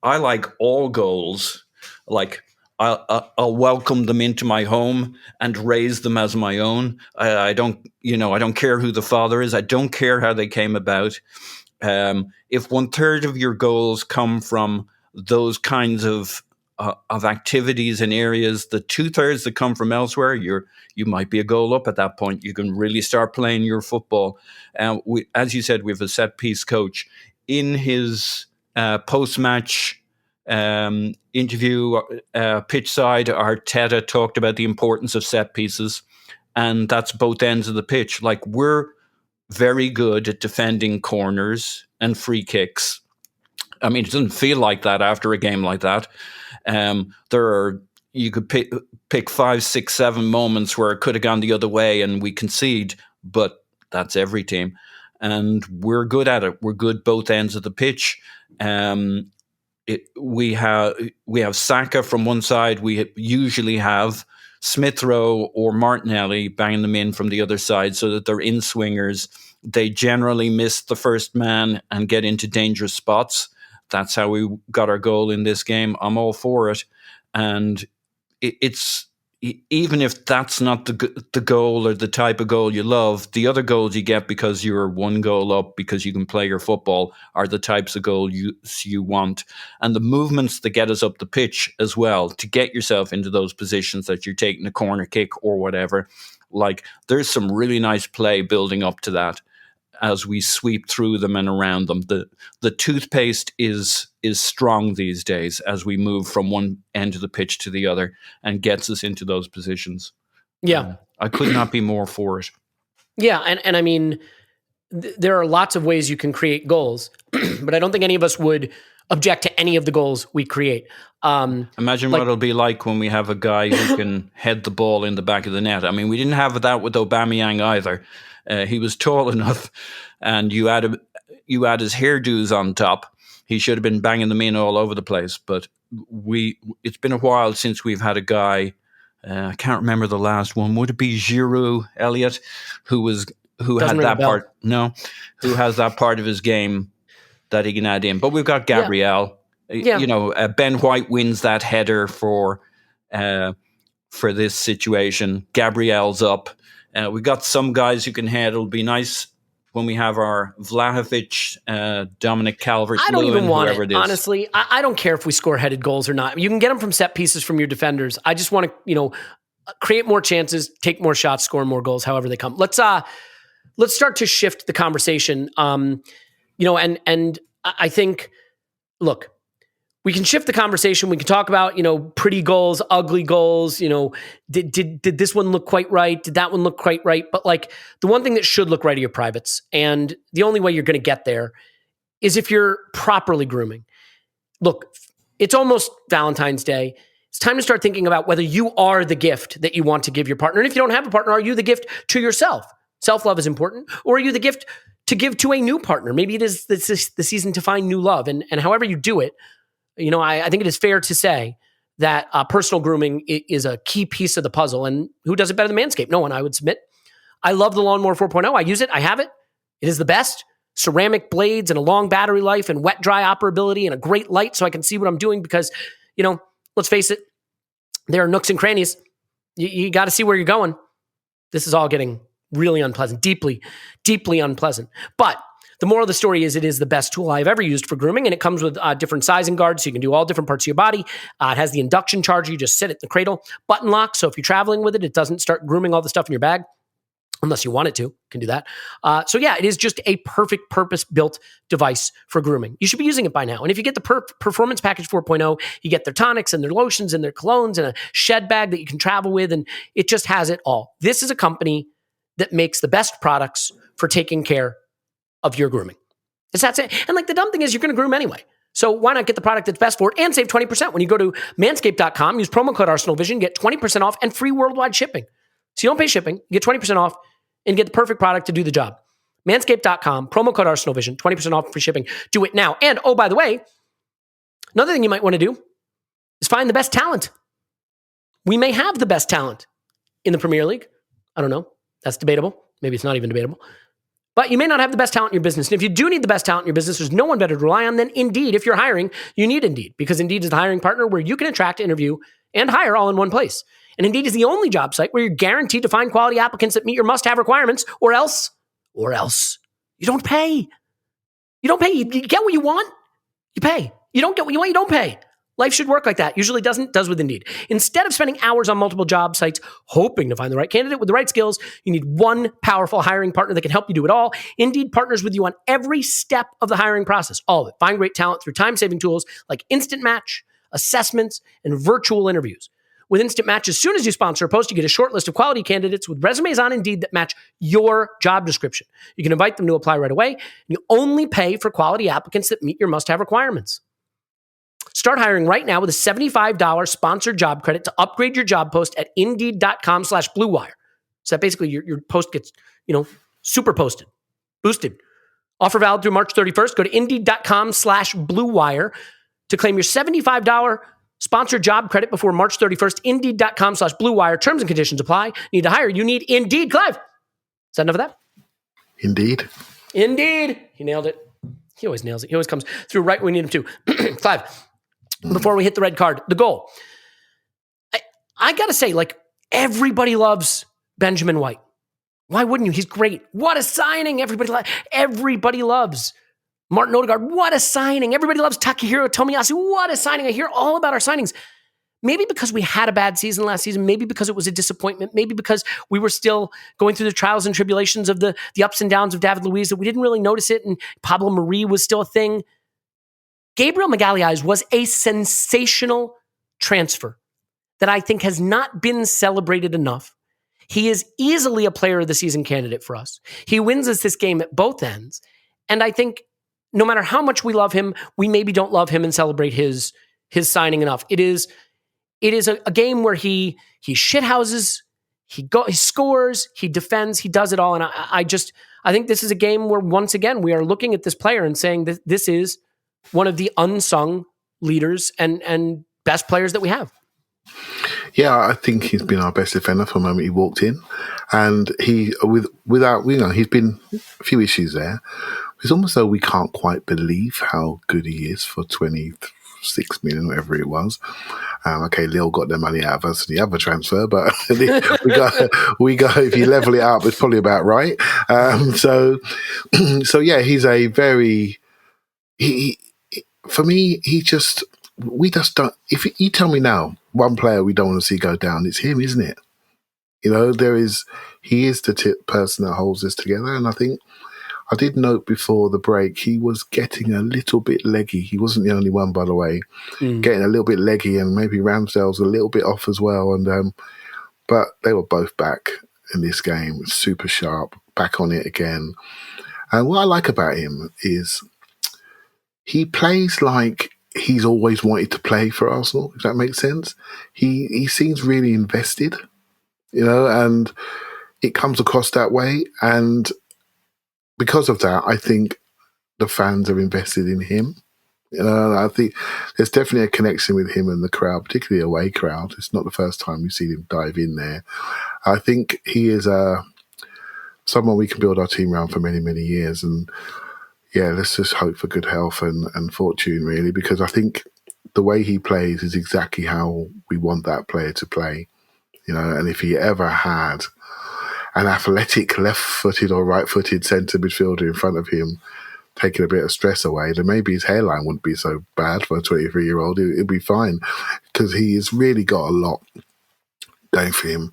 I like all goals. I'll welcome them into my home and raise them as my own. I don't care who the father is. I don't care how they came about. If 1/3 of your goals come from those kinds of activities in areas, the 2/3 that come from elsewhere, you might be a goal up at that point. You can really start playing your football. As you said, we have a set piece coach. In his post-match interview, pitch side, Arteta talked about the importance of set pieces, and that's both ends of the pitch. We're very good at defending corners and free kicks. It doesn't feel like that after a game like that. You could pick 5, 6, 7 moments where it could have gone the other way and we concede, but that's every team. And we're good at it. We're good both ends of the pitch. We have Saka from one side. We usually have Smith Rowe or Martinelli banging them in from the other side so that they're in swingers. They generally miss the first man and get into dangerous spots. That's how we got our goal in this game. I'm all for it. And it's even if that's not the goal or the type of goal you love, the other goals you get because you're one goal up because you can play your football are the types of goals you want. And the movements that get us up the pitch as well, to get yourself into those positions that you're taking a corner kick or whatever. There's some really nice play building up to that as we sweep through them and around them. The toothpaste is strong these days as we move from one end of the pitch to the other and gets us into those positions. Yeah. I could not be more for it. Yeah, and there are lots of ways you can create goals, but I don't think any of us would object to any of the goals we create. Imagine what it'll be like when we have a guy who can head the ball in the back of the net. We didn't have that with Aubameyang either. He was tall enough, and you add his hairdos on top. He should have been banging them in all over the place. But it's been a while since we've had a guy. I can't remember the last one. Would it be Giroud, Elliot, who had that part? No, who has that part of his game that he can add in. But we've got Gabriel. Yeah. Ben White wins that header for this situation. Gabriel's up. We got some guys who can head. It'll be nice when we have our Vlahovic, Dominic Calvert-Lewin, I don't even want it, it is. Honestly. I don't care if we score headed goals or not. You can get them from set pieces from your defenders. I just want to, create more chances, take more shots, score more goals, however they come. Let's start to shift the conversation. And I think, look, we can shift the conversation. We can talk about, pretty goals, ugly goals. Did this one look quite right? Did that one look quite right? But the one thing that should look right are your privates. And the only way you're going to get there is if you're properly grooming. Look, it's almost Valentine's Day. It's time to start thinking about whether you are the gift that you want to give your partner. And if you don't have a partner, are you the gift to yourself? Self-love is important. Or are you the gift to give to a new partner? Maybe it is the season to find new love. And however you do it, I think it is fair to say that personal grooming is a key piece of the puzzle. And who does it better than Manscaped? No one, I would submit. I love the Lawnmower 4.0. I use it. I have it. It is the best. ceramic blades and a long battery life and wet dry operability and a great light so I can see what I'm doing because, let's face it, there are nooks and crannies. You got to see where you're going. This is all getting really unpleasant, deeply, deeply unpleasant. But the moral of the story is it is the best tool I've ever used for grooming, and it comes with different sizing guards, so you can do all different parts of your body. It has the induction charger. You just sit it in the cradle. Button lock, so if you're traveling with it, it doesn't start grooming all the stuff in your bag, unless you want it to. You can do that. It is just a perfect purpose-built device for grooming. You should be using it by now. And if you get the Performance Package 4.0, you get their tonics and their lotions and their colognes and a shed bag that you can travel with, and it just has it all. This is a company that makes the best products for taking care of your grooming. That's it. And the dumb thing is you're going to groom anyway. So why not get the product that's best for it and save 20% when you go to manscaped.com, use promo code ArsenalVision, get 20% off and free worldwide shipping. So you don't pay shipping, you get 20% off and get the perfect product to do the job. Manscaped.com, promo code ArsenalVision, 20% off free shipping. Do it now. And by the way, another thing you might want to do is find the best talent. We may have the best talent in the Premier League. I don't know. That's debatable. Maybe it's not even debatable. But you may not have the best talent in your business. And if you do need the best talent in your business, there's no one better to rely on than Indeed. If you're hiring, you need Indeed because Indeed is the hiring partner where you can attract, interview, and hire all in one place. And Indeed is the only job site where you're guaranteed to find quality applicants that meet your must-have requirements, or else you don't pay. You don't pay. You get what you want, you pay. You don't get what you want, you don't pay. Life should work like that. Usually doesn't, does with Indeed. Instead of spending hours on multiple job sites hoping to find the right candidate with the right skills, you need one powerful hiring partner that can help you do it all. Indeed partners with you on every step of the hiring process, all of it. Find great talent through time-saving tools like Instant Match, assessments, and virtual interviews. With Instant Match, as soon as you sponsor a post, you get a short list of quality candidates with resumes on Indeed that match your job description. You can invite them to apply right away, and you only pay for quality applicants that meet your must-have requirements. Start hiring right now with a $75 sponsored job credit to upgrade your job post at Indeed.com/BlueWire. So that basically your post gets, super posted, boosted. Offer valid through March 31st. Go to Indeed.com/BlueWire to claim your $75 sponsored job credit before March 31st. Indeed.com/BlueWire. Terms and conditions apply. Need to hire? You need Indeed. Clive, is that enough of that? Indeed. He nailed it. He always nails it. He always comes through right when we need him to. Clive, before we hit the red card, the goal. I got to say, everybody loves Benjamin White. Why wouldn't you? He's great. What a signing. Everybody loves Martin Odegaard. What a signing. Everybody loves Takahiro Tomiyasu. What a signing. I hear all about our signings. Maybe because we had a bad season last season. Maybe because it was a disappointment. Maybe because we were still going through the trials and tribulations of the ups and downs of David Luiz that we didn't really notice it, and Pablo Mari was still a thing. Gabriel Magalhaes was a sensational transfer that I think has not been celebrated enough. He is easily a player of the season candidate for us. He wins us this game at both ends. And I think no matter how much we love him, we maybe don't love him and celebrate his signing enough. It is a game where he shithouses, he scores, he defends, he does it all. And I think this is a game where once again, we are looking at this player and saying that this is one of the unsung leaders and best players that we have. Yeah, I think he's been our best defender from the moment he walked in. And he's been a few issues there. It's almost though we can't quite believe how good he is for 26 million, whatever it was. Lille got their money out of us in the other transfer, but we got if you level it up, it's probably about right. He's a very for me, we just don't. If you tell me now, one player we don't want to see go down, it's him, isn't it? He is the person that holds this together. And I think I did note before the break, he was getting a little bit leggy. He wasn't the only one, by the way, getting a little bit leggy, and maybe Ramsdale's a little bit off as well. And but they were both back in this game, super sharp, back on it again. And what I like about him is he plays like he's always wanted to play for Arsenal, if that makes sense. He seems really invested, and it comes across that way. And because of that, I think the fans are invested in him. I think there's definitely a connection with him and the crowd, particularly away crowd. It's not the first time we've seen him dive in there. I think he is someone we can build our team around for many, many years. And yeah, let's just hope for good health and fortune, really, because I think the way he plays is exactly how we want that player to play. And if he ever had an athletic left-footed or right-footed centre midfielder in front of him, taking a bit of stress away, then maybe his hairline wouldn't be so bad for a 23-year-old. It'd be fine, because he's really got a lot going for him,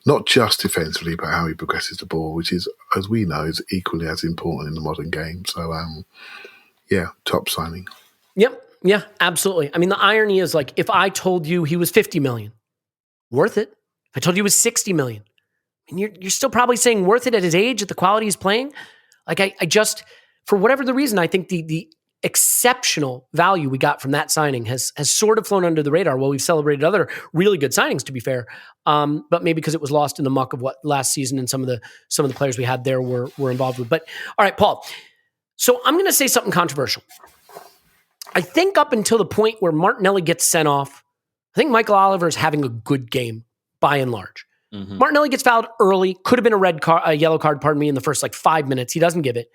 not just defensively, but how he progresses the ball, which is, as we know, is equally as important in the modern game. So, yeah, top signing. Yep. Yeah, absolutely. I mean, the irony is, like, if I told you he was 50 million, worth it. If I told you he was 60 million, and you're still probably saying worth it at his age, at the quality he's playing. Like, I just, for whatever the reason, I think the exceptional value we got from that signing has sort of flown under the radar. Well, we've celebrated other really good signings, to be fair, but maybe because it was lost in the muck of what last season and some of the players we had there were involved with. But all right, Paul. So I'm going to say something controversial. I think up until the point where Martinelli gets sent off, I think Michael Oliver is having a good game by and large. Mm-hmm. Martinelli gets fouled early, could have been a yellow card, in the first 5 minutes. He doesn't give it.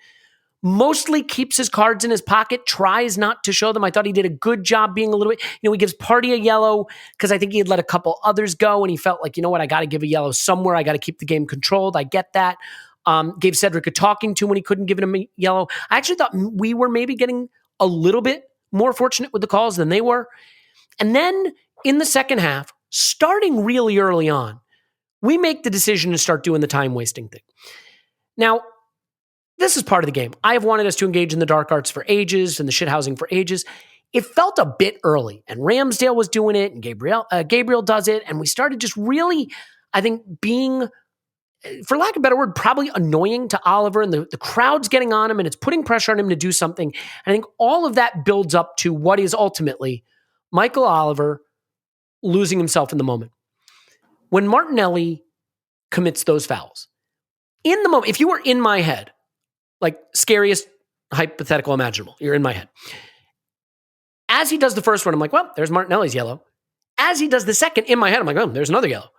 Mostly keeps his cards in his pocket, tries not to show them. I thought he did a good job being a little bit, he gives Partey a yellow because I think he had let a couple others go and he felt like, I got to give a yellow somewhere. I got to keep the game controlled. I get that. Gave Cedric a talking to when he couldn't give him a yellow. I actually thought we were maybe getting a little bit more fortunate with the calls than they were. And then in the second half, starting really early on, we make the decision to start doing the time-wasting thing. Now, this is part of the game. I have wanted us to engage in the dark arts for ages and the shithousing for ages. It felt a bit early, and Ramsdale was doing it, and Gabriel does it, and we started just really, I think, being, for lack of a better word, probably annoying to Oliver, and the crowd's getting on him, and it's putting pressure on him to do something. And I think all of that builds up to what is ultimately Michael Oliver losing himself in the moment. When Martinelli commits those fouls, in the moment, if you were in my head, like scariest hypothetical imaginable, you're in my head. As he does the first one, I'm like, well, there's Martinelli's yellow. As he does the second, in my head, I'm like, oh, there's another yellow.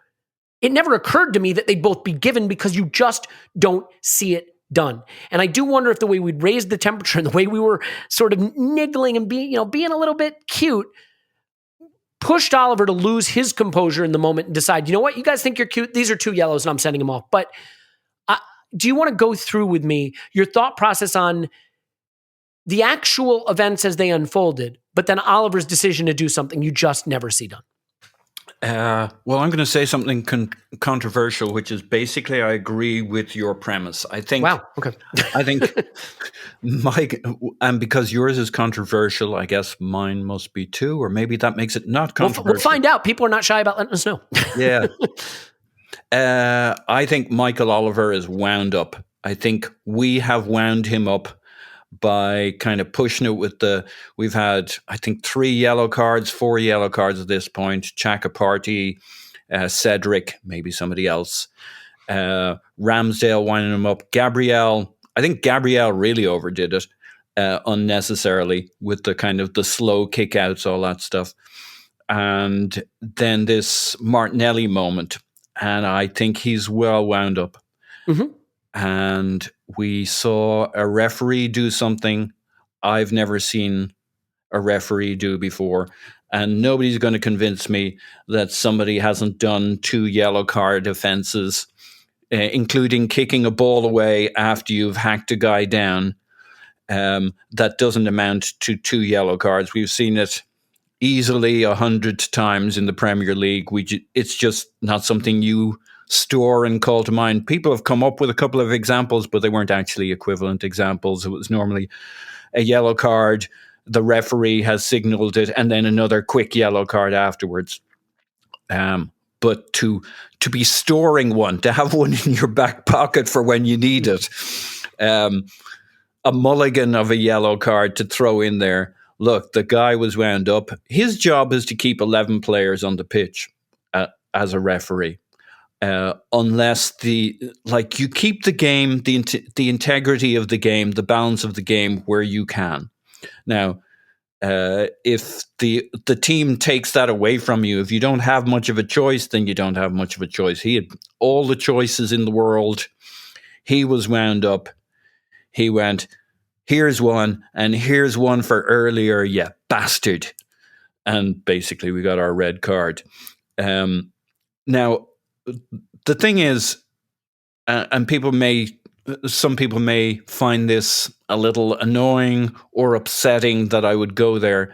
It never occurred to me that they'd both be given because you just don't see it done. And I do wonder if the way we'd raised the temperature and the way we were sort of niggling and being a little bit cute pushed Oliver to lose his composure in the moment and decide, you know what, you guys think you're cute? These are 2 yellows and I'm sending them off. But do you want to go through with me your thought process on the actual events as they unfolded, but then Oliver's decision to do something you just never see done? Well, I'm going to say something controversial, which is basically I agree with your premise. I think. Wow. Okay. I think and because yours is controversial, I guess mine must be too, or maybe that makes it not controversial. We'll find out. People are not shy about letting us know. Yeah. I think Michael Oliver is wound up. I think we have wound him up by kind of pushing it with we've had, I think, 4 yellow cards at this point. Xhaka, Partey, Cedric, maybe somebody else. Ramsdale winding him up. I think Gabriel really overdid it unnecessarily with the kind of the slow kickouts, all that stuff. And then this Martinelli moment. And I think he's well wound up. Mm-hmm. And we saw a referee do something I've never seen a referee do before. And nobody's going to convince me that somebody hasn't done 2 yellow card offenses, including kicking a ball away after you've hacked a guy down. That doesn't amount to 2 yellow cards. We've seen it easily 100 times in the Premier League. It's just not something you store and call to mind. People have come up with a couple of examples, but they weren't actually equivalent examples. It was normally a yellow card, the referee has signaled it, and then another quick yellow card afterwards. But to be storing one, to have one in your back pocket for when you need it, a mulligan of a yellow card to throw in there. Look, the guy was wound up. His job is to keep 11 players on the pitch as a referee. Unless you keep the game, the integrity of the game, the balance of the game where you can. Now, if the team takes that away from you, if you don't have much of a choice, then you don't have much of a choice. He had all the choices in the world. He was wound up. He went, here's one, and here's one for earlier, you bastard. And basically we got our red card. Now, the thing is, and some people may find this a little annoying or upsetting that I would go there,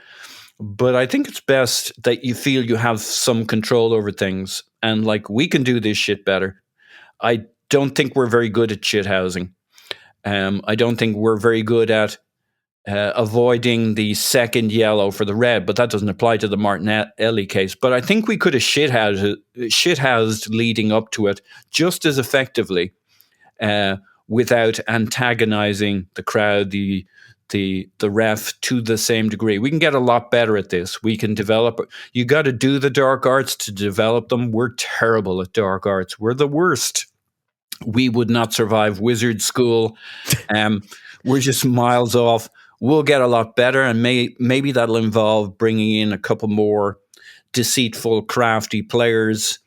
but I think it's best that you feel you have some control over things, and like, we can do this shit better. I don't think we're very good at shit housing. I don't think we're very good at avoiding the second yellow for the red, but that doesn't apply to the Martinelli case. But I think we could have shithoused leading up to it just as effectively, without antagonizing the crowd, the ref to the same degree. We can get a lot better at this. We can develop. You got to do the dark arts to develop them. We're terrible at dark arts. We're the worst. We would not survive wizard school. We're just miles off. We'll get a lot better, and maybe that'll involve bringing in a couple more deceitful, crafty players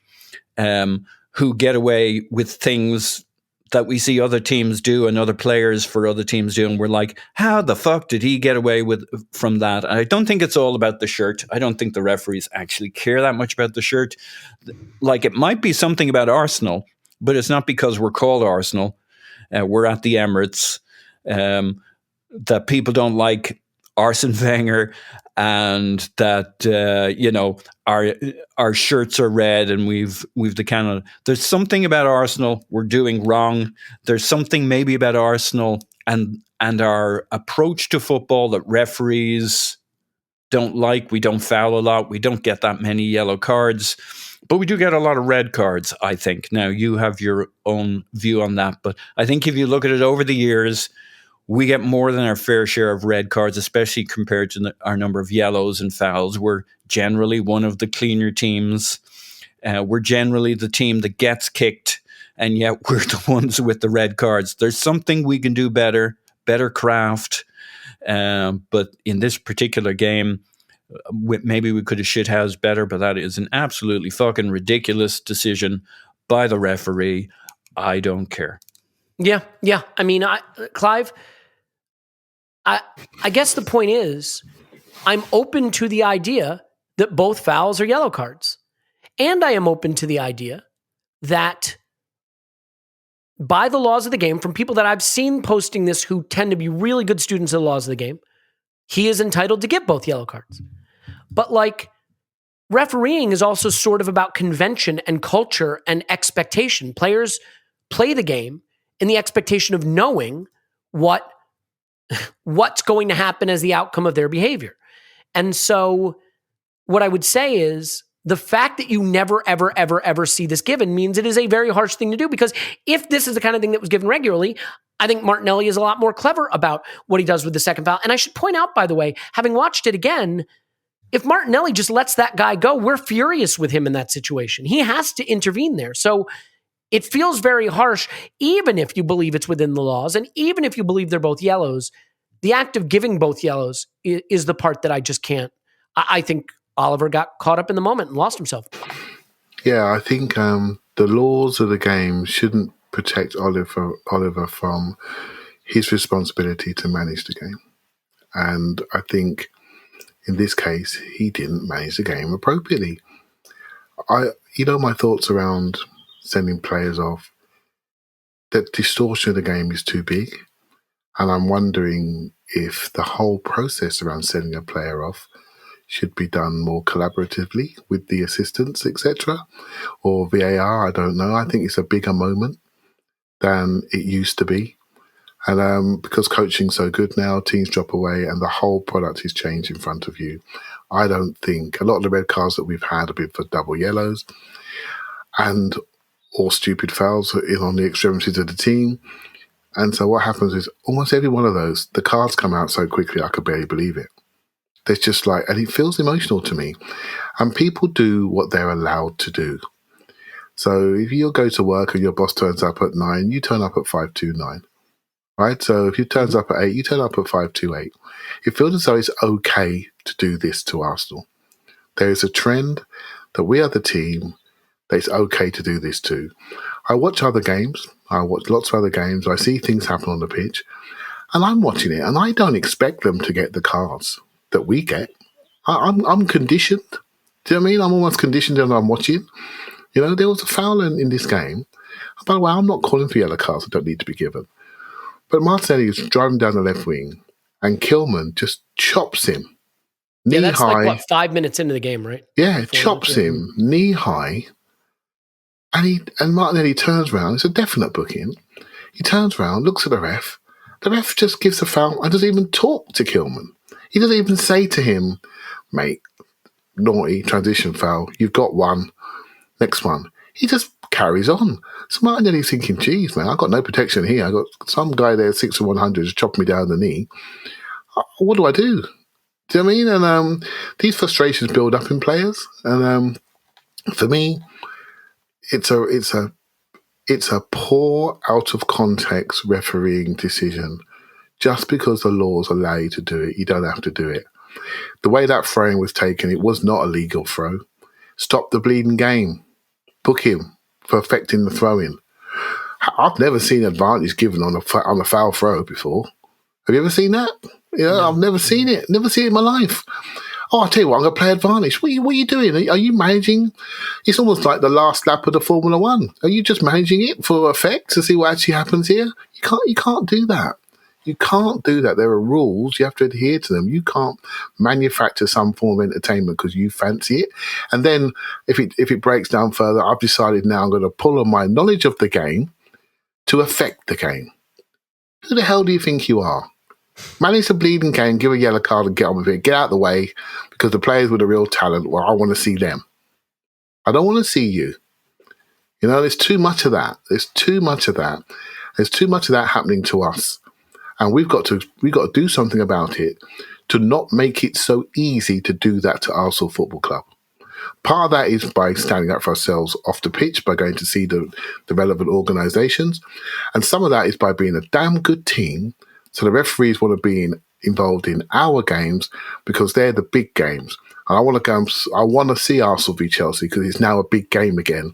who get away with things that we see other teams do and other players for other teams do, and we're like, how the fuck did he get away from that? And I don't think it's all about the shirt. I don't think the referees actually care that much about the shirt. Like, it might be something about Arsenal, but it's not because we're called Arsenal. We're at the Emirates. That people don't like Arsene Wenger, and that our shirts are red and we've the Canada. There's something about Arsenal we're doing wrong. There's something maybe about Arsenal and our approach to football that referees don't like. We don't foul a lot. We don't get that many yellow cards, but we do get a lot of red cards, I think. Now, you have your own view on that, but I think if you look at it over the years, we get more than our fair share of red cards, especially compared to our number of yellows and fouls. We're generally one of the cleaner teams. We're generally the team that gets kicked, and yet we're the ones with the red cards. There's something we can do better craft. But in this particular game, maybe we could have shithoused better, but that is an absolutely fucking ridiculous decision by the referee. I don't care. Yeah. I mean, Clive, I guess the point is, I'm open to the idea that both fouls are yellow cards. And I am open to the idea that by the laws of the game, from people that I've seen posting this who tend to be really good students of the laws of the game, he is entitled to get both yellow cards. But like, refereeing is also sort of about convention and culture and expectation. Players play the game in the expectation of knowing what's going to happen as the outcome of their behavior. And so what I would say is, the fact that you never, ever, ever, ever see this given means it is a very harsh thing to do, because if this is the kind of thing that was given regularly, I think Martinelli is a lot more clever about what he does with the second foul. And I should point out, by the way, having watched it again, if Martinelli just lets that guy go, we're furious with him in that situation. He has to intervene there. So it feels very harsh, even if you believe it's within the laws, and even if you believe they're both yellows. The act of giving both yellows is the part that I just can't. I think Oliver got caught up in the moment and lost himself. Yeah, I think the laws of the game shouldn't protect Oliver from his responsibility to manage the game. And I think in this case, he didn't manage the game appropriately. My thoughts around sending players off, that distortion of the game is too big. And I'm wondering if the whole process around sending a player off should be done more collaboratively with the assistants, etc., or VAR. I don't know. I think it's a bigger moment than it used to be. And because coaching's so good now, teams drop away and the whole product is changed in front of you. I don't think a lot of the red cards that we've had have been for double yellows and or stupid fouls on the extremities of the team. And so what happens is almost every one of those, the cards come out so quickly I could barely believe it. There's just and it feels emotional to me. And people do what they're allowed to do. So if you go to work and your boss turns up at 9, you turn up at 5:29, right? So if he turns up at 8, you turn up at 5:28. It feels as though it's okay to do this to Arsenal. There is a trend that we are the team that it's okay to do this to. I watch other games. I watch lots of other games. I see things happen on the pitch. and I'm watching it, and I don't expect them to get the cards that we get. I'm conditioned. Do you know what I mean? I'm almost conditioned as I'm watching. There was a foul in this game. By the way, I'm not calling for yellow cards that don't need to be given. But Martinelli is driving down the left wing, and Kilman just chops him knee that's high. like, 5 minutes into the game, right? Yeah, chops him knee high. And Martinelli turns around. It's a definite booking. He turns around, looks at the ref. The ref just gives a foul and doesn't even talk to Kilman. He doesn't even say to him, mate, naughty, transition foul. You've got one. Next one. He just carries on. So Martinelli's thinking, geez, man, I've got no protection here. I've got some guy there, 6 to 100, just chopping me down the knee. What do I do? Do you know what I mean? And these frustrations build up in players. And for me, it's a poor, out of context refereeing decision. Just because the laws allow you to do it, you don't have to do it. The way that throwing was taken, it was not a legal throw. Stop the bleeding game. Book him for affecting the throw-in. I've never seen advantage given on a foul throw before. Have you ever seen that? No. I've never seen it. Never seen it in my life. Oh, I'll tell you what, I'm going to play advantage. What are you doing? Are you managing? It's almost like the last lap of the Formula One. Are you just managing it for effect to see what actually happens here? You can't do that. You can't do that. There are rules. You have to adhere to them. You can't manufacture some form of entertainment because you fancy it. And then if it breaks down further, I've decided now I'm going to pull on my knowledge of the game to affect the game. Who the hell do you think you are? Manage the bleeding game, give a yellow card and get on with it. Get out of the way because the players with the real talent, well, I want to see them. I don't want to see you. There's too much of that. There's too much of that. There's too much of that happening to us. And we've got to do something about it to not make it so easy to do that to Arsenal Football Club. Part of that is by standing up for ourselves off the pitch, by going to see the relevant organisations. And some of that is by being a damn good team. So the referees want to be involved in our games because they're the big games. And I want to see Arsenal v Chelsea because it's now a big game again.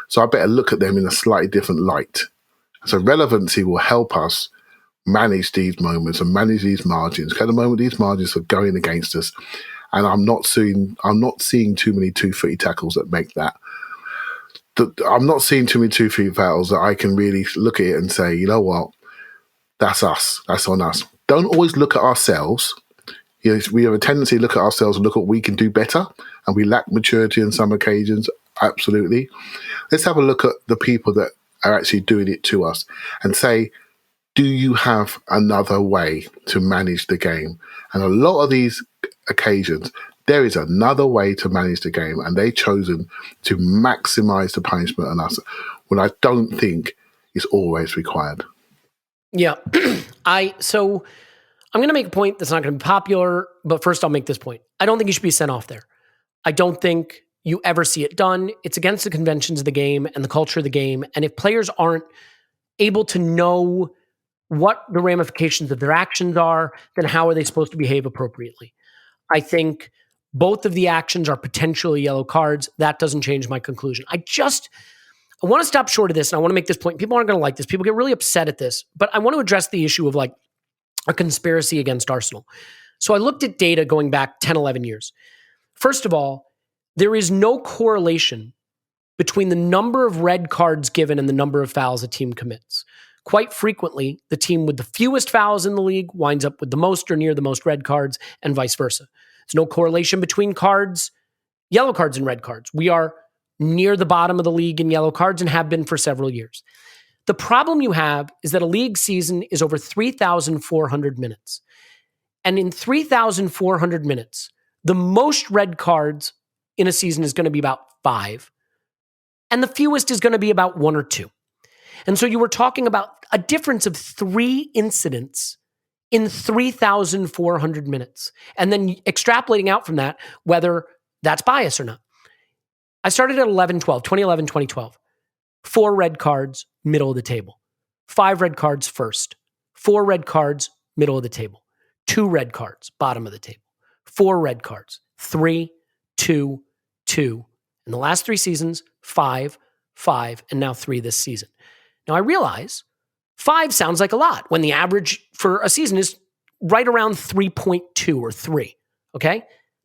So I better look at them in a slightly different light. So relevancy will help us manage these moments and manage these margins. Because at the moment, these margins are going against us. And I'm not seeing too many 2-footy tackles that make that. I'm not seeing too many 2-footy fouls that I can really look at it and say, you know what? That's us. That's on us. Don't always look at ourselves. We have a tendency to look at ourselves and look at what we can do better. And we lack maturity on some occasions. Absolutely. Let's have a look at the people that are actually doing it to us and say, do you have another way to manage the game? And a lot of these occasions, there is another way to manage the game, and they've chosen to maximize the punishment on us when I don't think it's always required. Yeah. So I'm going to make a point that's not going to be popular, but first I'll make this point. I don't think you should be sent off there. I don't think you ever see it done. It's against the conventions of the game and the culture of the game. And if players aren't able to know what the ramifications of their actions are, then how are they supposed to behave appropriately? I think both of the actions are potentially yellow cards. That doesn't change my conclusion. I want to stop short of this, and I want to make this point. People aren't going to like this. People get really upset at this, but I want to address the issue of like a conspiracy against Arsenal. So I looked at data going back 10, 11 years. First of all, there is no correlation between the number of red cards given and the number of fouls a team commits. Quite frequently, the team with the fewest fouls in the league winds up with the most or near the most red cards, and vice versa. There's no correlation between yellow cards and red cards. We are near the bottom of the league in yellow cards and have been for several years. The problem you have is that a league season is over 3,400 minutes. And in 3,400 minutes, the most red cards in a season is going to be about 5. And the fewest is going to be about 1 or 2. And so you were talking about a difference of 3 incidents in 3,400 minutes. And then extrapolating out from that, whether that's bias or not. I started at 2011, 2012. 4 red cards, middle of the table. 5 red cards first. 4 red cards, middle of the table. 2 red cards, bottom of the table. 4 red cards, 3, 2, 2. In the last 3 seasons, 5, 5, and now 3 this season. Now I realize 5 sounds like a lot when the average for a season is right around 3.2 or 3. Okay.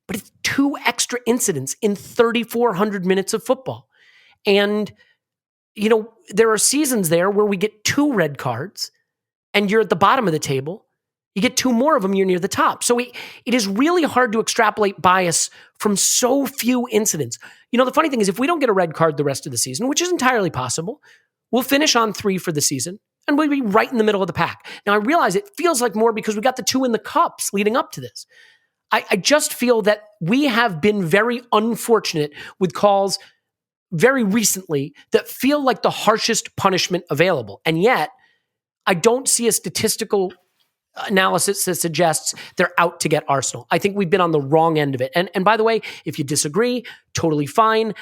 But it's 2 extra incidents in 3,400 minutes of football. And, there are seasons there where we get 2 red cards and you're at the bottom of the table. You get 2 more of them, you're near the top. So it is really hard to extrapolate bias from so few incidents. The funny thing is, if we don't get a red card the rest of the season, which is entirely possible, we'll finish on 3 for the season and we'll be right in the middle of the pack. Now, I realize it feels like more because we got the 2 in the cups leading up to this. I just feel that we have been very unfortunate with calls very recently that feel like the harshest punishment available. And yet, I don't see a statistical analysis that suggests they're out to get Arsenal. I think we've been on the wrong end of it. And by the way, if you disagree, totally fine.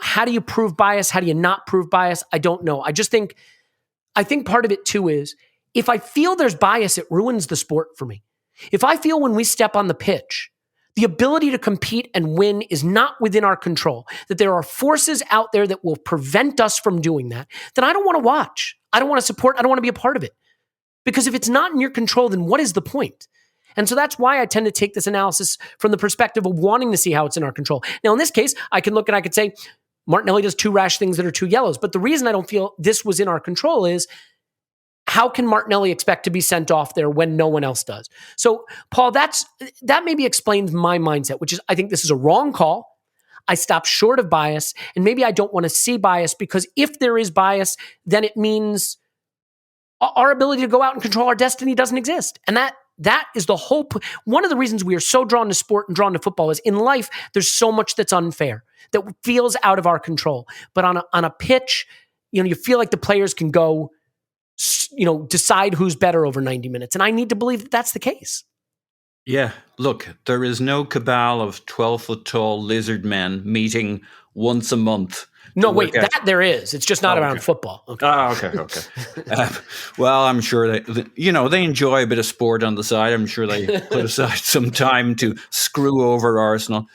How do you prove bias? How do you not prove bias? I don't know. I think part of it too is if I feel there's bias, it ruins the sport for me. If I feel when we step on the pitch, the ability to compete and win is not within our control, that there are forces out there that will prevent us from doing that, then I don't want to watch. I don't want to support. I don't want to be a part of it. Because if it's not in your control, then what is the point? And so that's why I tend to take this analysis from the perspective of wanting to see how it's in our control. Now, in this case, I can look and I could say, Martinelli does 2 rash things that are 2 yellows. But the reason I don't feel this was in our control is, how can Martinelli expect to be sent off there when no one else does? So, Paul, that maybe explains my mindset, which is I think this is a wrong call. I stop short of bias, and maybe I don't want to see bias because if there is bias, then it means our ability to go out and control our destiny doesn't exist. And that is the whole one of the reasons we are so drawn to sport and drawn to football is in life, there's so much that's unfair, that feels out of our control. But on a pitch, you feel like the players can go, decide who's better over 90 minutes. And I need to believe that that's the case. Yeah, look, there is no cabal of 12-foot-tall lizard men meeting once a month. No, wait, that there is. It's just not around football. Okay. Okay. Well, I'm sure they enjoy a bit of sport on the side. I'm sure they put aside some time to screw over Arsenal.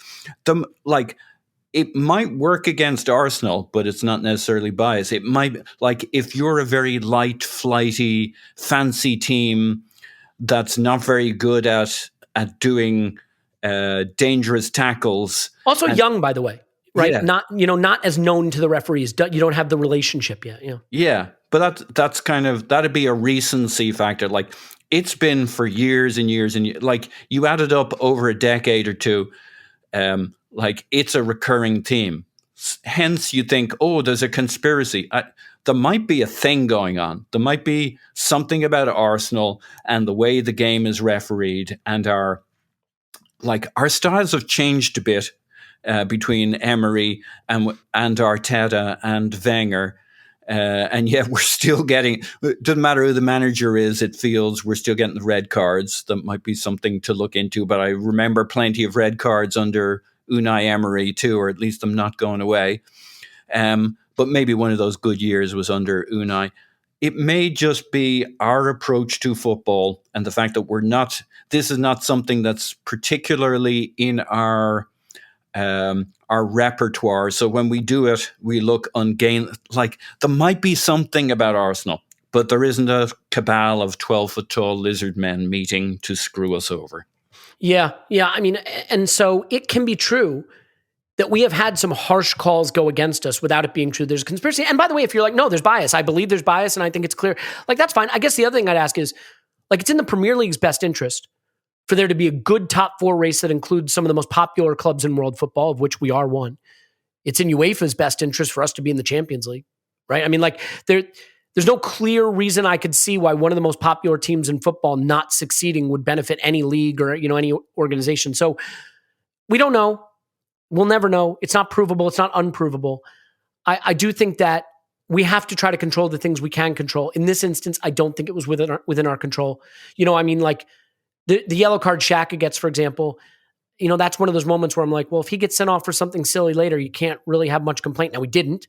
It might work against Arsenal, but it's not necessarily bias. It might, if you're a very light, flighty, fancy team that's not very good at doing dangerous tackles. Also young, by the way, right? Yeah. Not as known to the referees. You don't have the relationship yet. Yeah. Yeah, but that's that'd be a recency factor. It's been for years and years and years. You add it up over a decade or two. It's a recurring theme. Hence, you think, there's a conspiracy. There might be a thing going on. There might be something about Arsenal and the way the game is refereed, and our styles have changed a bit between Emery and Arteta and Wenger. And yet we're still getting, it doesn't matter who the manager is, it feels we're still getting the red cards. That might be something to look into. But I remember plenty of red cards under Unai Emery too, or at least them not going away. But maybe one of those good years was under Unai. It may just be our approach to football and the fact that this is not something that's particularly in our repertoire. So when we do it, we look ungainly. There might be something about Arsenal, but there isn't a cabal of 12-foot-tall lizard men meeting to screw us over. Yeah. I mean, and so it can be true that we have had some harsh calls go against us without it being true. There's a conspiracy. And by the way, if you're like, no, there's bias, I believe there's bias and I think it's clear, that's fine. I guess the other thing I'd ask is, it's in the Premier League's best interest for there to be a good top 4 race that includes some of the most popular clubs in world football, of which we are one. It's in UEFA's best interest for us to be in the Champions League, right? I mean, there's no clear reason I could see why one of the most popular teams in football not succeeding would benefit any league or, any organization. So we don't know. We'll never know. It's not provable. It's not unprovable. I do think that we have to try to control the things we can control. In this instance, I don't think it was within our control. The yellow card Xhaka gets, for example, that's one of those moments where I'm like, well, if he gets sent off for something silly later, you can't really have much complaint. Now, we didn't.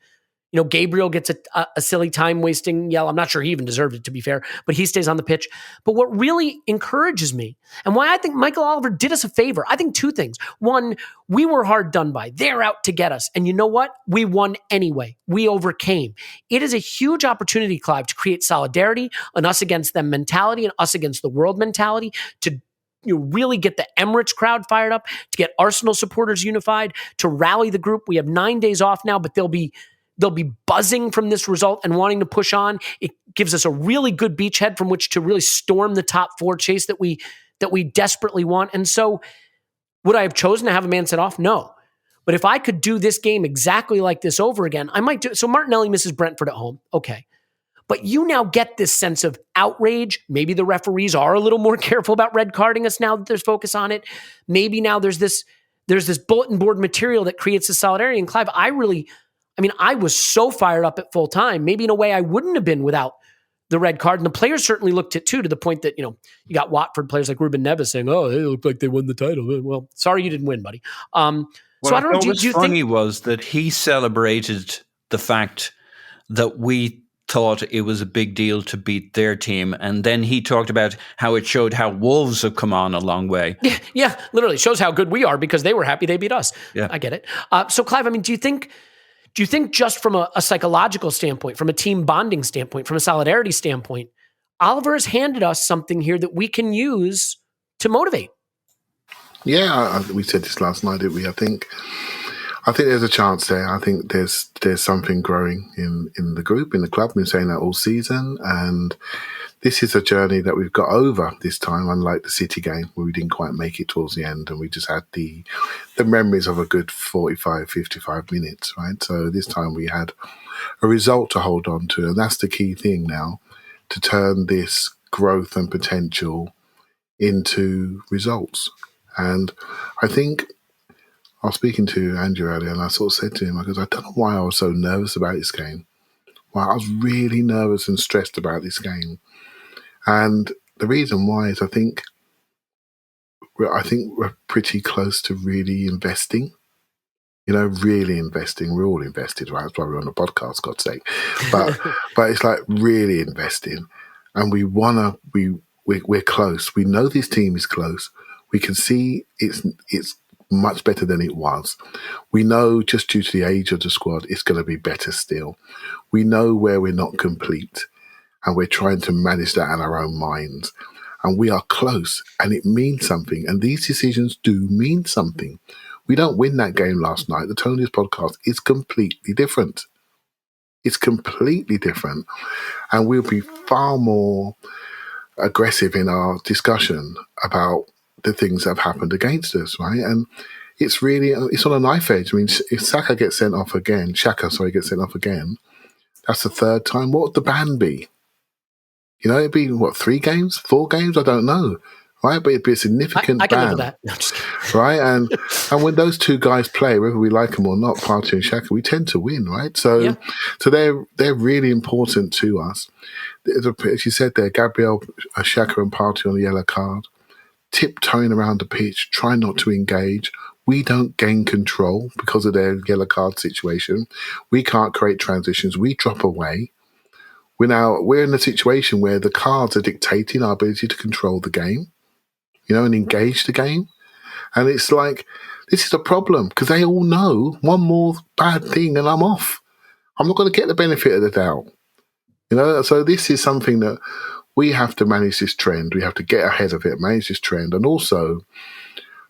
Gabriel gets a silly time-wasting yell. I'm not sure he even deserved it, to be fair, but he stays on the pitch. But what really encourages me, and why I think Michael Oliver did us a favor, I think two things. One, we were hard done by. They're out to get us. And you know what? We won anyway. We overcame. It is a huge opportunity, Clive, to create solidarity, an us against them mentality, and us against the world mentality, to really get the Emirates crowd fired up, to get Arsenal supporters unified, to rally the group. We have 9 days off now, but they'll be buzzing from this result and wanting to push on. It gives us a really good beachhead from which to really storm the top 4 chase that we desperately want. And so would I have chosen to have a man sent off? No. But if I could do this game exactly like this over again, I might do it. So Martinelli misses Brentford at home. Okay. But you now get this sense of outrage. Maybe the referees are a little more careful about red carding us now that there's focus on it. Maybe now there's this bulletin board material that creates this solidarity. And Clive, I was so fired up at full time, maybe in a way I wouldn't have been without the red card. And the players certainly looked at too, to the point that, you got Watford players like Ruben Neves saying, oh, they look like they won the title. Well, sorry you didn't win, buddy. So I don't know. What was funny was that he celebrated the fact that we thought it was a big deal to beat their team. And then he talked about how it showed how Wolves have come on a long way. Yeah, literally shows how good we are because they were happy they beat us. Yeah. I get it. So Clive, do you think just from a psychological standpoint, from a team bonding standpoint, from a solidarity standpoint, Oliver has handed us something here that we can use to motivate? Yeah, we said this last night, didn't we? I think there's a chance there. I think there's something growing in the group, in the club. We've been saying that all season, and this is a journey that we've got over this time, unlike the City game where we didn't quite make it towards the end and we just had the memories of a good 45, 55 minutes, right? So this time we had a result to hold on to, and that's the key thing now, to turn this growth and potential into results. And I think I was speaking to Andrew earlier and I sort of said to him, I don't know why I was so nervous about this game. Well, I was really nervous and stressed about this game. And the reason why is I think we're pretty close to really investing. Really investing. We're all invested, right? That's why we're on the podcast, God's sake. But it's like really investing. And we're close. We know this team is close. We can see it's much better than it was. We know just due to the age of the squad, it's going to be better still. We know where we're not complete, and we're trying to manage that in our own minds. And we are close, and it means something. And these decisions do mean something. We don't win that game last night. The Tony's podcast is completely different. It's completely different. And we'll be far more aggressive in our discussion about the things that have happened against us, right? And it's on a knife edge. If Xhaka gets sent off again, that's the third time. What would the ban be? It'd be, 3 games, 4 games? I don't know, right? But it'd be a significant I can ban. live with that. No, I'm just kidding. Right? And when those two guys play, whether we like them or not, Partey and Xhaka, we tend to win, right? So they're really important to us. As you said there, Gabriel, Xhaka and Partey on the yellow card, tiptoeing around the pitch, trying not to engage. We don't gain control because of their yellow card situation. We can't create transitions. We drop away. We're in a situation where the cards are dictating our ability to control the game, and engage the game. And it's like, this is a problem because they all know one more bad thing and I'm off. I'm not going to get the benefit of the doubt. So this is something that we have to manage this trend. We have to get ahead of it, manage this trend, and also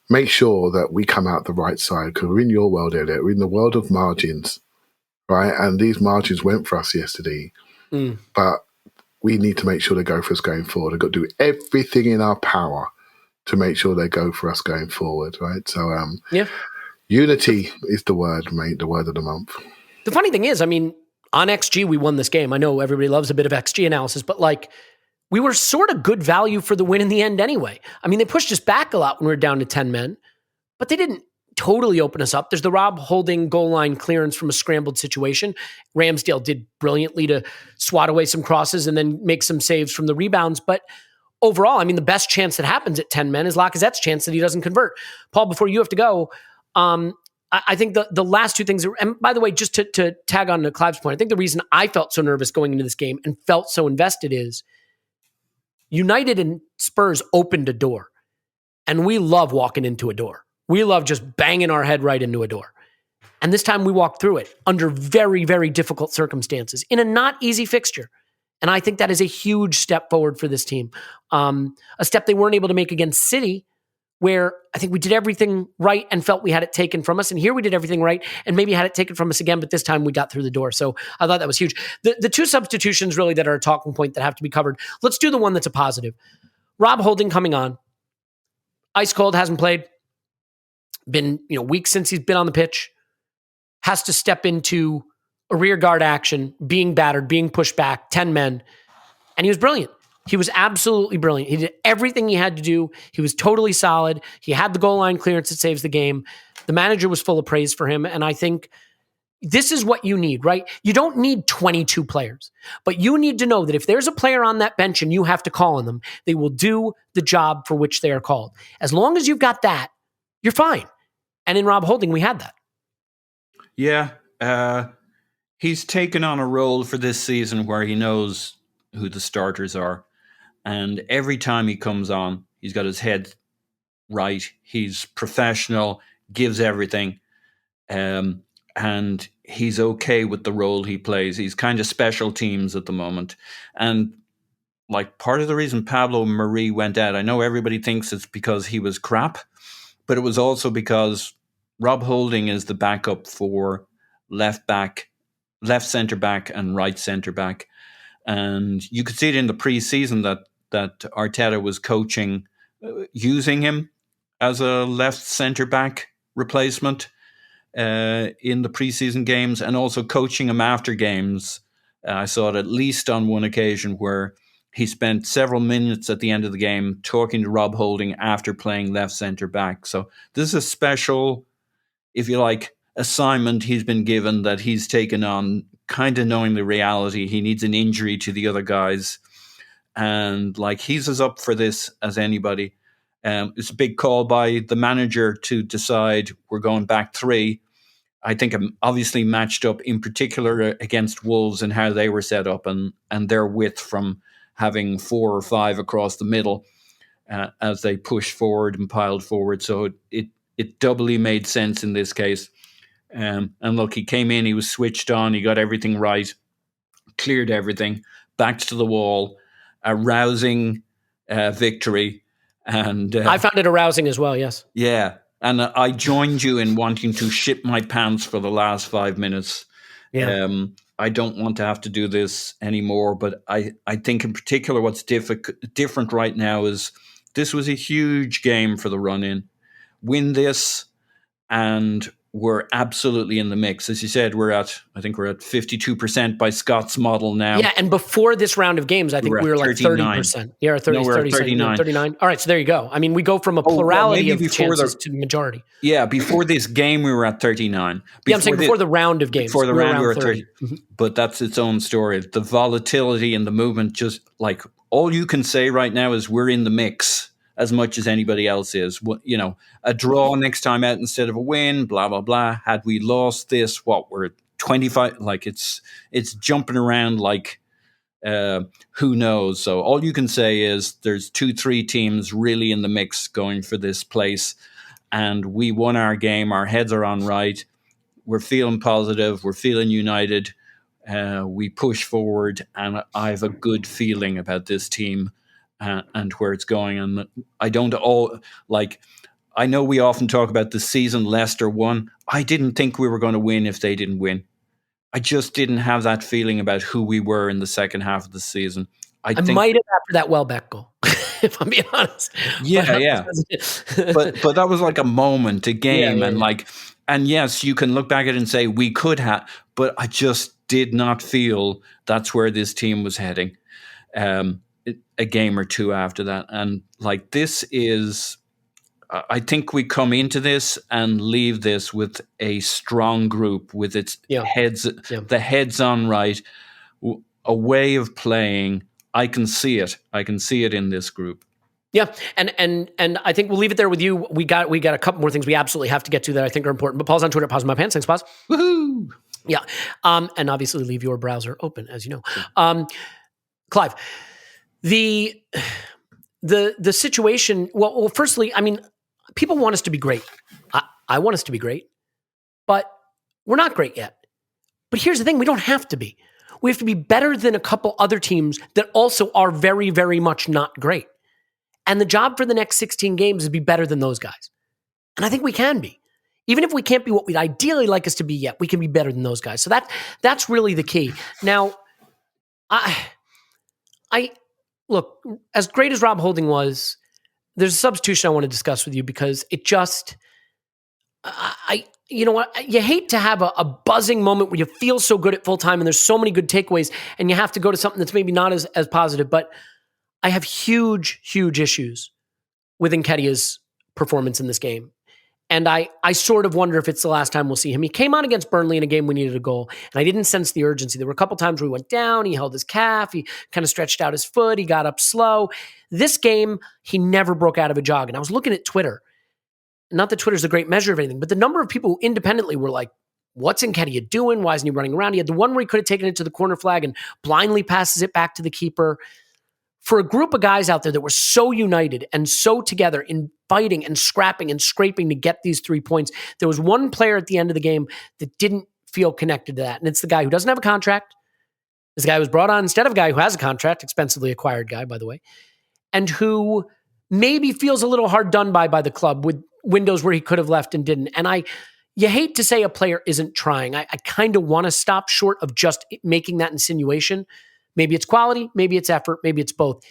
make sure that we come out the right side, because we're in your world, Elliot. We're in the world of margins, right? And these margins went for us yesterday. But we need to make sure they go for us going forward. We've got to do everything in our power to make sure they go for us going forward, right? So unity is the word, mate, the word of the month. The funny thing is, on XG, we won this game. I know everybody loves a bit of XG analysis, but we were sort of good value for the win in the end anyway. They pushed us back a lot when we were down to 10 men, but they didn't totally open us up. There's the Rob Holding goal line clearance from a scrambled situation. Ramsdale did brilliantly to swat away some crosses and then make some saves from the rebounds. But overall, the best chance that happens at 10 men is Lacazette's chance that he doesn't convert. Paul, before you have to go, I think the last two things, and by the way, just to tag on to Clive's point, I think the reason I felt so nervous going into this game and felt so invested is United and Spurs opened a door. And we love walking into a door. We love just banging our head right into a door. And this time we walked through it under very, very difficult circumstances in a not easy fixture. And I think that is a huge step forward for this team. A step they weren't able to make against City, where I think we did everything right and felt we had it taken from us. And here we did everything right and maybe had it taken from us again, but this time we got through the door. So I thought that was huge. The two substitutions really that are a talking point that have to be covered. Let's do the one that's a positive. Rob Holding coming on. Ice cold, hasn't played. Been weeks since he's been on the pitch. Has to step into a rear guard action, being battered, being pushed back, 10 men. And he was brilliant. He was absolutely brilliant. He did everything he had to do. He was totally solid. He had the goal line clearance that saves the game. The manager was full of praise for him. And I think this is what you need, right? You don't need 22 players, but you need to know that if there's a player on that bench and you have to call on them, they will do the job for which they are called. As long as you've got that, you're fine. And in Rob Holding, we had that. Yeah. He's taken on a role for this season where he knows who the starters are. And every time he comes on, he's got his head right. He's professional, gives everything. And he's okay with the role he plays. He's kind of special teams at the moment. And like part of the reason Pablo Mari went out, I know everybody thinks it's because he was crap, but it was also because Rob Holding is the backup for left centre back and right centre back. And you could see it in the preseason that Arteta was coaching, using him as a left centre back replacement in the preseason games, and also coaching him after games. I saw it at least on one occasion where he spent several minutes at the end of the game talking to Rob Holding after playing left centre back. So this is a special, if you like, assignment he's been given that he's taken on, kind of knowing the reality. He needs an injury to the other guys. And like he's as up for this as anybody. It's a big call by the manager to decide we're going back three. I think I'm obviously matched up in particular against Wolves and how they were set up and their width from having 4 or 5 across the middle as they pushed forward and piled forward. So it doubly made sense in this case. And look, he came in, he was switched on, he got everything right, cleared everything, backed to the wall, a rousing victory. And I found it arousing as well, yes. Yeah. And I joined you in wanting to shit my pants for the last 5 minutes. Yeah. I don't want to have to do this anymore. But I think in particular what's different right now is this was a huge game for the run-in. Win this and we're absolutely in the mix. As you said, I think we're at 52% by Scott's model now. Yeah, and before this round of games, I think we were like 30%. Yeah, 30, no, we're 30, at 39. 39. All right, so there you go. I mean, we go from a plurality of chances to majority. Yeah, before this game, we were at 39. I'm saying before the round of games. Before the round, we were at 30. Mm-hmm. But that's its own story. The volatility and the movement, just like all you can say right now is we're in the mix as much as anybody else is. A draw next time out instead of a win, blah, blah, blah. Had we lost this, we're 25, like it's jumping around like who knows. So all you can say is there's 2-3 teams really in the mix going for this place. And we won our game. Our heads are on right. We're feeling positive. We're feeling united. We push forward. And I have a good feeling about this team and where it's going. And I know we often talk about the season Leicester won. I didn't think we were going to win if they didn't win. I just didn't have that feeling about who we were in the second half of the season. I might have after that Welbeck goal, if I'm being honest. Yeah. but that was like a moment, a game. Yeah. And yes, you can look back at it and say we could have, but I just did not feel that's where this team was heading. A game or two after that. And this is, I think we come into this and leave this with a strong group with its the heads on right, a way of playing. I can see it. I can see it in this group. Yeah, and I think we'll leave it there with you. We got a couple more things we absolutely have to get to that I think are important. But Paul's on Twitter. Pause my pants. Thanks, Pause. Woohoo! Yeah, and obviously leave your browser open, as you know. Clive, the situation. Well, firstly, I mean, people want us to be great. I want us to be great, but we're not great yet. But here's the thing: we don't have to be. We have to be better than a couple other teams that also are very, very much not great. And the job for the next 16 games is to be better than those guys. And I think we can be. Even if we can't be what we'd ideally like us to be yet, we can be better than those guys. So that's really the key. Now, I look, as great as Rob Holding was, there's a substitution I want to discuss with you because it just, you know what? You hate to have a buzzing moment where you feel so good at full time and there's so many good takeaways and you have to go to something that's maybe not as positive, but I have huge, huge issues with Nketiah's performance in this game. And I sort of wonder if it's the last time we'll see him. He came on against Burnley in a game we needed a goal, and I didn't sense the urgency. There were a couple times where he went down, he held his calf, he kind of stretched out his foot, he got up slow. This game, he never broke out of a jog. And I was looking at Twitter. Not that Twitter's a great measure of anything, but the number of people who independently were like, what's Nketiah doing? Why isn't he running around? He had the one where he could have taken it to the corner flag and blindly passes it back to the keeper. For a group of guys out there that were so united and so together in fighting and scrapping and scraping to get these 3 points, there was one player at the end of the game that didn't feel connected to that. And it's the guy who doesn't have a contract. This guy was brought on instead of a guy who has a contract, expensively acquired guy, by the way, and who maybe feels a little hard done by the club with windows where he could have left and didn't. And you hate to say a player isn't trying. I kind of want to stop short of just making that insinuation. Maybe it's quality, maybe it's effort, maybe it's both.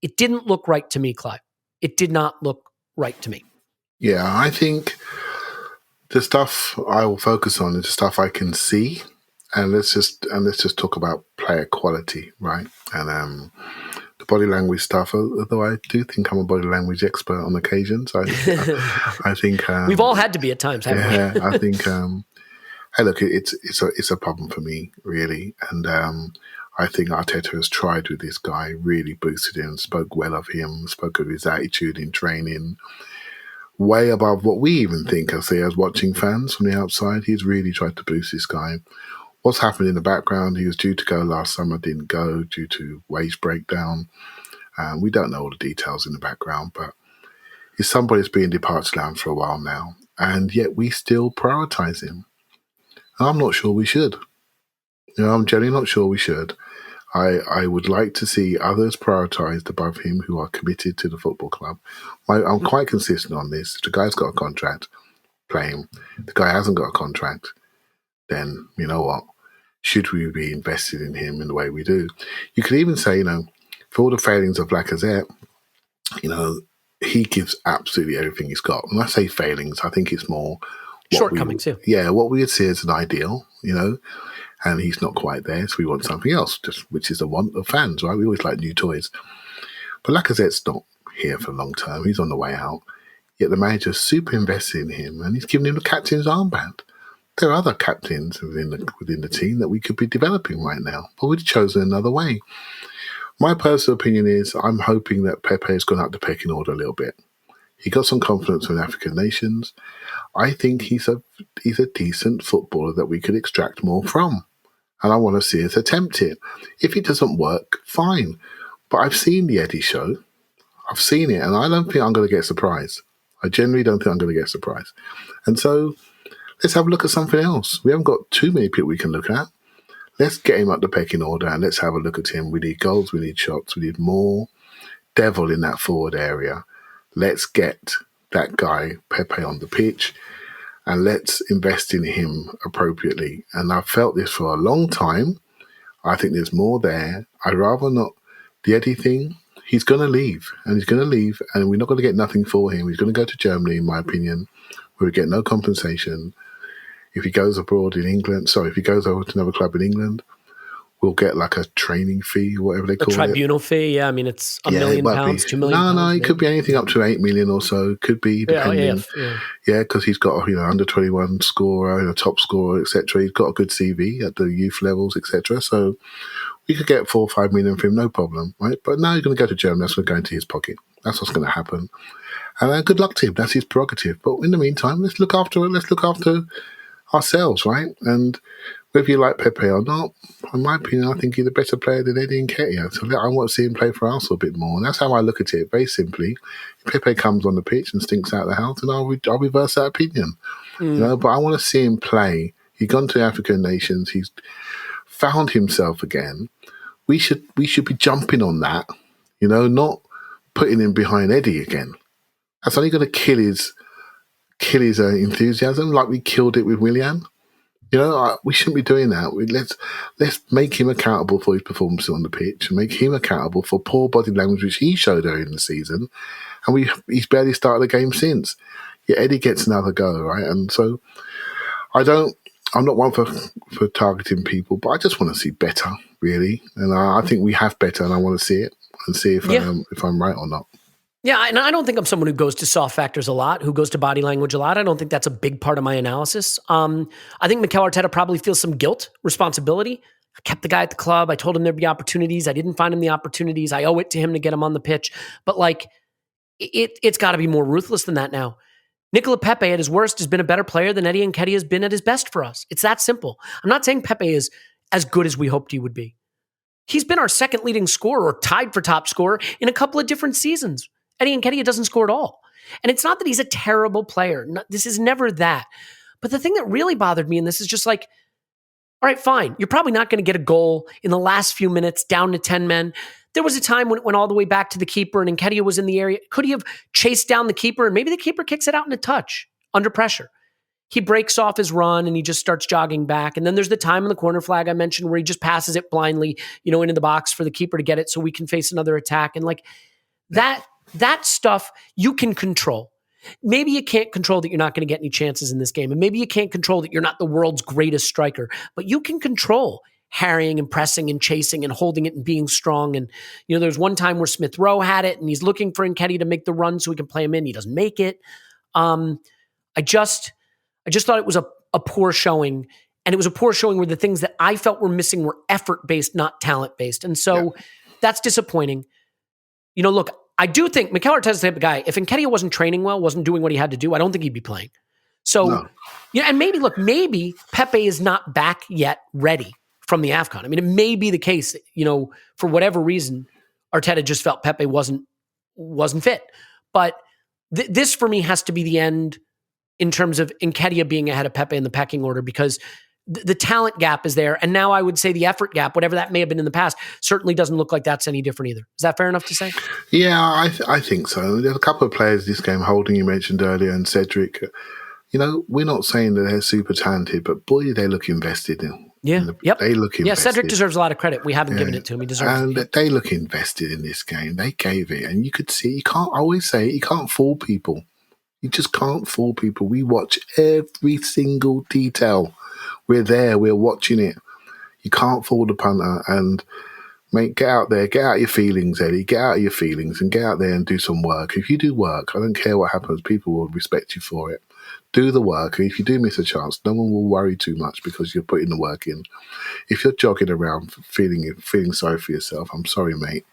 It didn't look right to me, Clive. It did not look right to me. Yeah, I think the stuff I will focus on is the stuff I can see, and let's just talk about player quality, right? And the body language stuff. Although I do think I'm a body language expert on occasions. I think we've all had to be at times, haven't we? Yeah, I think. Hey, look, it's a problem for me, really, and I think Arteta has tried with this guy, really boosted him, spoke well of him, spoke of his attitude in training, way above what we even think as watching fans from the outside. He's really tried to boost this guy. What's happened in the background? He was due to go last summer, didn't go due to wage breakdown. We don't know all the details in the background, but he's somebody that's been in departure lounge for a while now, and yet we still prioritise him. And I'm not sure we should. You know, I'm generally not sure we should. I would like to see others prioritised above him who are committed to the football club. I'm quite consistent on this. If the guy's got a contract, play him. If the guy hasn't got a contract, then, you know what, should we be invested in him in the way we do? You could even say, you know, for all the failings of Lacazette, you know, he gives absolutely everything he's got. When I say failings, I think it's more shortcomings, what we would see as an ideal, you know, and he's not quite there, so we want something else, which is the want of fans, right? We always like new toys. But Lacazette's not here for long term. He's on the way out. Yet the manager's super invested in him, and he's given him the captain's armband. There are other captains within the team that we could be developing right now, but we've chosen another way. My personal opinion is I'm hoping that Pepe has gone up the pecking order a little bit. He got some confidence from African nations. I think he's a decent footballer that we could extract more from. And I want to see us attempt it. If it doesn't work, fine. But I've seen the Eddie show. I've seen it, and I don't think I'm going to get surprised. I generally don't think I'm going to get surprised. And so let's have a look at something else. We haven't got too many people we can look at. Let's get him up the pecking order and let's have a look at him. We need goals, we need shots, we need more devil in that forward area. Let's get that guy, Pepe, on the pitch, and let's invest in him appropriately. And I've felt this for a long time. I think there's more there. I'd rather not. The Eddie thing, he's going to leave, and and we're not going to get nothing for him. He's going to go to Germany, in my opinion, where we get no compensation. If he goes abroad in England, if he goes over to another club in England, we'll get like a training fee, whatever they call it. A tribunal fee, yeah. I mean, it's £1 million, £2 million. No, it could be anything up to 8 million or so. Could be, depending. Yeah, because he's got under 21 scorer, top scorer, etc. He's got a good CV at the youth levels, etc. So we could get 4 or 5 million for him, no problem, right? But now he's going to go to Germany. That's going to go into his pocket. That's what's going to happen. And good luck to him. That's his prerogative. But in the meantime, let's look after ourselves, right? And whether you like Pepe or not, in my opinion, I think he's a better player than Eddie Nketiah. So I want to see him play for Arsenal a bit more. And that's how I look at it, very simply. If Pepe comes on the pitch and stinks out the house, then I'll reverse that opinion. But I want to see him play. He's gone to the African nations. He's found himself again. We should be jumping on that, not putting him behind Eddie again. That's only going to kill his enthusiasm, like we killed it with Willian. We shouldn't be doing that. Let's make him accountable for his performances on the pitch and make him accountable for poor body language which he showed earlier in the season. And he's barely started a game since. Yet Eddie gets another go, right? And so I'm not one for targeting people, but I just want to see better, really. And I think we have better, and I want to see it and see if I'm right or not. Yeah, and I don't think I'm someone who goes to soft factors a lot, who goes to body language a lot. I don't think that's a big part of my analysis. I think Mikel Arteta probably feels some guilt, responsibility. I kept the guy at the club. I told him there'd be opportunities. I didn't find him the opportunities. I owe it to him to get him on the pitch. But it's got to be more ruthless than that now. Nicola Pepe at his worst has been a better player than Eddie Nketiah has been at his best for us. It's that simple. I'm not saying Pepe is as good as we hoped he would be. He's been our second leading scorer or tied for top scorer in a couple of different seasons. Eddie Nketiah doesn't score at all. And it's not that he's a terrible player. This is never that. But the thing that really bothered me in this is just like, all right, fine. You're probably not going to get a goal in the last few minutes down to 10 men. There was a time when it went all the way back to the keeper and Nketiah was in the area. Could he have chased down the keeper and maybe the keeper kicks it out in a touch under pressure? He breaks off his run and he just starts jogging back. And then there's the time in the corner flag I mentioned where he just passes it blindly, into the box for the keeper to get it so we can face another attack. And that stuff you can control. Maybe you can't control that you're not going to get any chances in this game. And maybe you can't control that you're not the world's greatest striker. But you can control harrying and pressing and chasing and holding it and being strong. And, there's one time where Smith Rowe had it and he's looking for Nketiah to make the run so he can play him in. He doesn't make it. I just thought it was a poor showing. And it was a poor showing where the things that I felt were missing were effort-based, not talent-based. And so that's disappointing. Look, I do think Mikel Arteta's the type of guy, if Nketiah wasn't training well, wasn't doing what he had to do, I don't think he'd be playing. So, and maybe Pepe is not back yet ready from the AFCON. I mean, it may be the case, for whatever reason, Arteta just felt Pepe wasn't fit. But this for me has to be the end in terms of Nketiah being ahead of Pepe in the pecking order because the talent gap is there. And now I would say the effort gap, whatever that may have been in the past, certainly doesn't look like that's any different either. Is that fair enough to say? Yeah, I think so. There's a couple of players this game, Holding, you mentioned earlier, and Cedric. We're not saying that they're super talented, but boy, they look invested in. Yeah, They look invested. Yeah, Cedric deserves a lot of credit. We haven't given it to him. He deserves it. They look invested in this game. They gave it. And you could see, you can't fool people. You just can't fool people. We watch every single detail. We're there. We're watching it. You can't fool the punter. And mate, get out there. Get out your feelings, Eddie. Get out your feelings and get out there and do some work. If you do work, I don't care what happens. People will respect you for it. Do the work. And if you do miss a chance, no one will worry too much because you're putting the work in. If you're jogging around feeling sorry for yourself, I'm sorry, mate.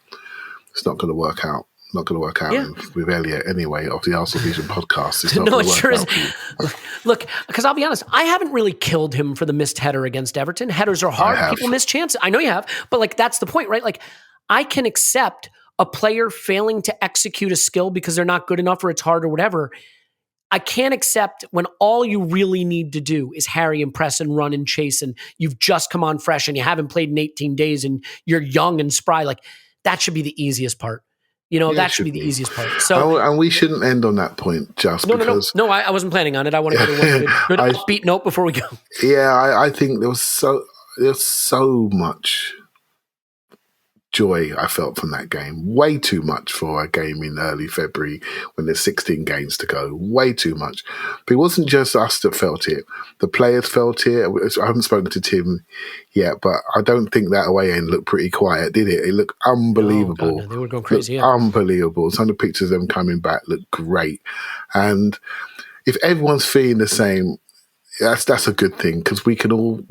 It's not going to work out. Not going to work out with Elliot anyway of the Arsenal Vision podcast. It's not it sure is. Look, because I'll be honest, I haven't really killed him for the missed header against Everton. Headers are hard. People miss chances. I know you have, but that's the point, right? I can accept a player failing to execute a skill because they're not good enough or it's hard or whatever. I can't accept when all you really need to do is harry and press and run and chase and you've just come on fresh and you haven't played in 18 days and you're young and spry. That should be the easiest part. That should be the easiest part. So, and we shouldn't end on that point because... No, I wasn't planning on it. I want to go to one good upbeat note before we go. Yeah, I think there's so much joy I felt from that game. Way too much for a game in early February when there's 16 games to go. Way too much. But it wasn't just us that felt it. The players felt it. I haven't spoken to Tim yet, but I don't think that away end looked pretty quiet, did it? It looked unbelievable. Oh, God, no, they were going crazy. Unbelievable. Some of the pictures of them coming back look great. And if everyone's feeling the same, that's a good thing because we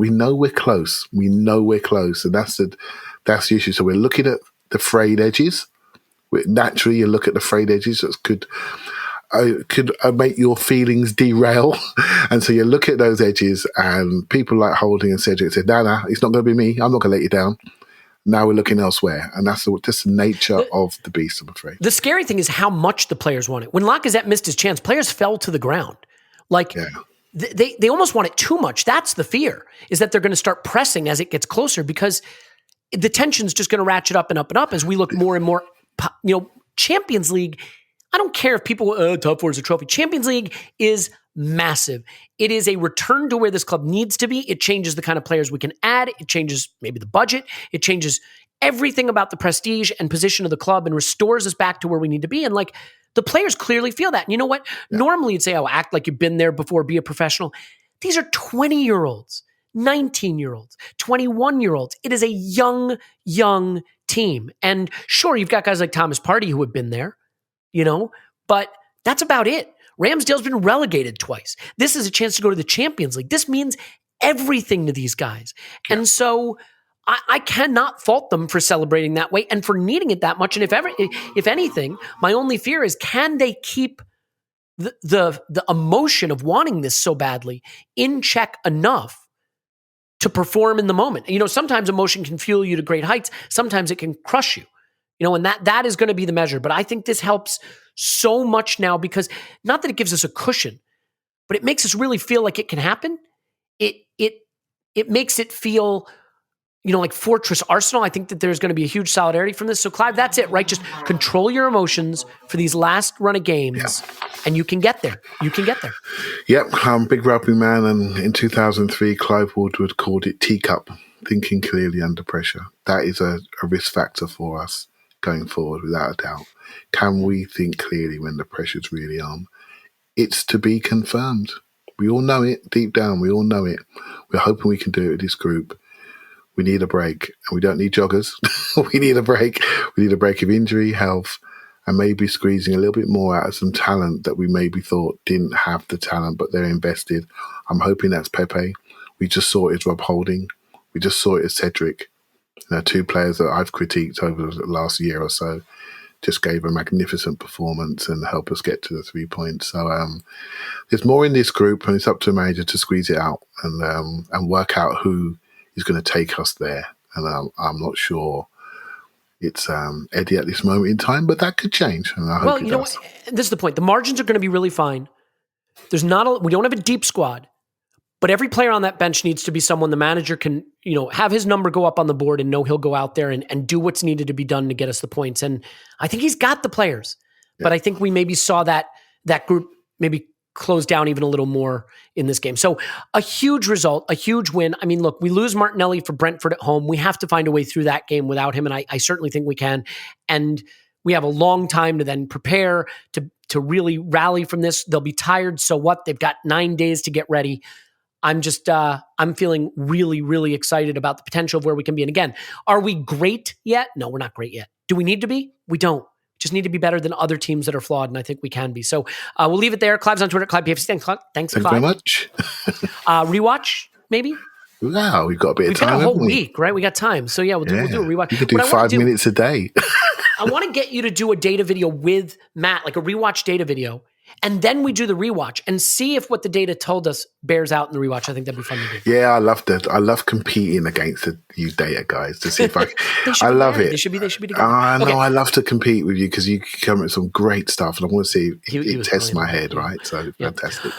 know we're close. We know we're close, and that's the issue. So we're looking at the frayed edges. Naturally, you look at the frayed edges that could make your feelings derail. And so you look at those edges, and people like Holding and Cedric said, no, it's not going to be me. I'm not going to let you down. Now we're looking elsewhere. And that's just the nature of the beast, I'm afraid. The scary thing is how much the players want it. When Lacazette missed his chance, players fell to the ground. They almost want it too much. That's the fear, is that they're going to start pressing as it gets closer, because the tension's just going to ratchet up and up and up as we look more and more, Champions League. I don't care if people, top four is a trophy. Champions League is massive. It is a return to where this club needs to be. It changes the kind of players we can add. It changes maybe the budget. It changes everything about the prestige and position of the club and restores us back to where we need to be. And the players clearly feel that. And you know what? Yeah. Normally you'd say, act like you've been there before, be a professional. These are 20-year-olds, 19-year-olds, 21-year-olds. It is a young team. And sure, you've got guys like Thomas Partey who have been there, but that's about it. Ramsdale's been relegated twice. This is a chance to go to the Champions League. This means everything to these guys. Yeah. And so I cannot fault them for celebrating that way and for needing it that much. And if anything, my only fear is, can they keep the emotion of wanting this so badly in check enough to perform in the moment? Sometimes emotion can fuel you to great heights. Sometimes it can crush you. And that is going to be the measure. But I think this helps so much now, because not that it gives us a cushion, but it makes us really feel like it can happen. It makes it feel, like Fortress Arsenal. I think that there's going to be a huge solidarity from this. So Clive, that's it, right? Just control your emotions for these last run of games, and you can get there. Yep, I'm a big rugby man, and in 2003, Clive Woodward called it teacup, thinking clearly under pressure. That is a risk factor for us going forward, without a doubt. Can we think clearly when the pressure's really on? It's to be confirmed. We all know it deep down. We all know it. We're hoping we can do it with this group. We need a break, and we don't need joggers. We need a break. We need a break of injury, health, and maybe squeezing a little bit more out of some talent that we maybe thought didn't have the talent, but they're invested. I'm hoping that's Pepe. We just saw it as Rob Holding. We just saw it as Cedric. Two players that I've critiqued over the last year or so just gave a magnificent performance and helped us get to the 3 points. So there's more in this group, and it's up to a manager to squeeze it out and work out who is going to take us there. And I'm not sure it's Eddie at this moment in time, but that could change. And I hope it does. This is the point. The margins are going to be really fine. We don't have a deep squad. But every player on that bench needs to be someone the manager can, have his number go up on the board and know he'll go out there and do what's needed to be done to get us the points. And I think he's got the players. Yeah. But I think we maybe saw that group maybe close down even a little more in this game. So a huge result, a huge win. I mean, look, we lose Martinelli for Brentford at home. We have to find a way through that game without him, and I certainly think we can. And we have a long time to then prepare to really rally from this. They'll be tired, so what? They've got 9 days to get ready. I'm feeling really, really excited about the potential of where we can be. And again, are we great yet? No, we're not great yet. Do we need to be? We don't. Just need to be better than other teams that are flawed, and I think we can be. So we'll leave it there. Clive's on Twitter, Clive PFC. Thanks, Clive. Thanks very much. Rewatch, maybe? Wow, we've got a bit of time. We've got a whole week, right? We got time. So we'll do a rewatch. You could do 5 minutes a day. I want to get you to do a data video with Matt, like a rewatch data video. And then we do the rewatch and see if what the data told us bears out in the rewatch. I think that'd be fun to do. Yeah, I love that. I love competing against you data guys to see if I love it. They should be together. I know. Okay. I love to compete with you because you come with some great stuff, and I want to see it test my head, right? So fantastic.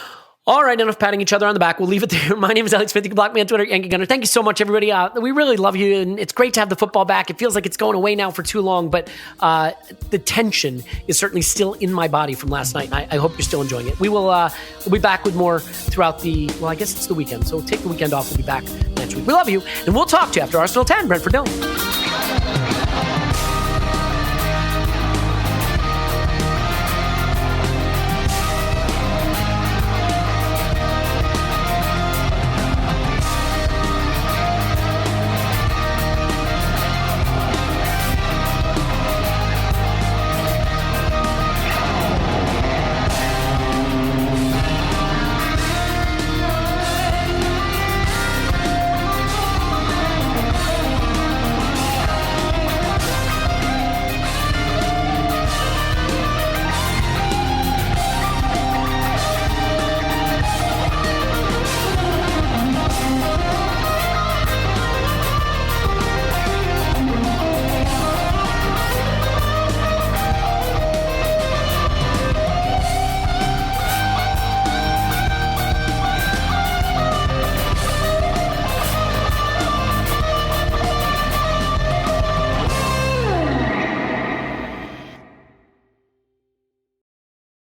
All right, enough patting each other on the back. We'll leave it there. My name is Elliot Smith. You can block me on Twitter, Yankee Gunner. Thank you so much, everybody. We really love you, and it's great to have the football back. It feels like it's going away now for too long, but the tension is certainly still in my body from last night, and I hope you're still enjoying it. We'll be back with more throughout I guess it's the weekend, so we'll take the weekend off. We'll be back next week. We love you, and we'll talk to you after Arsenal 10, Brentford 0.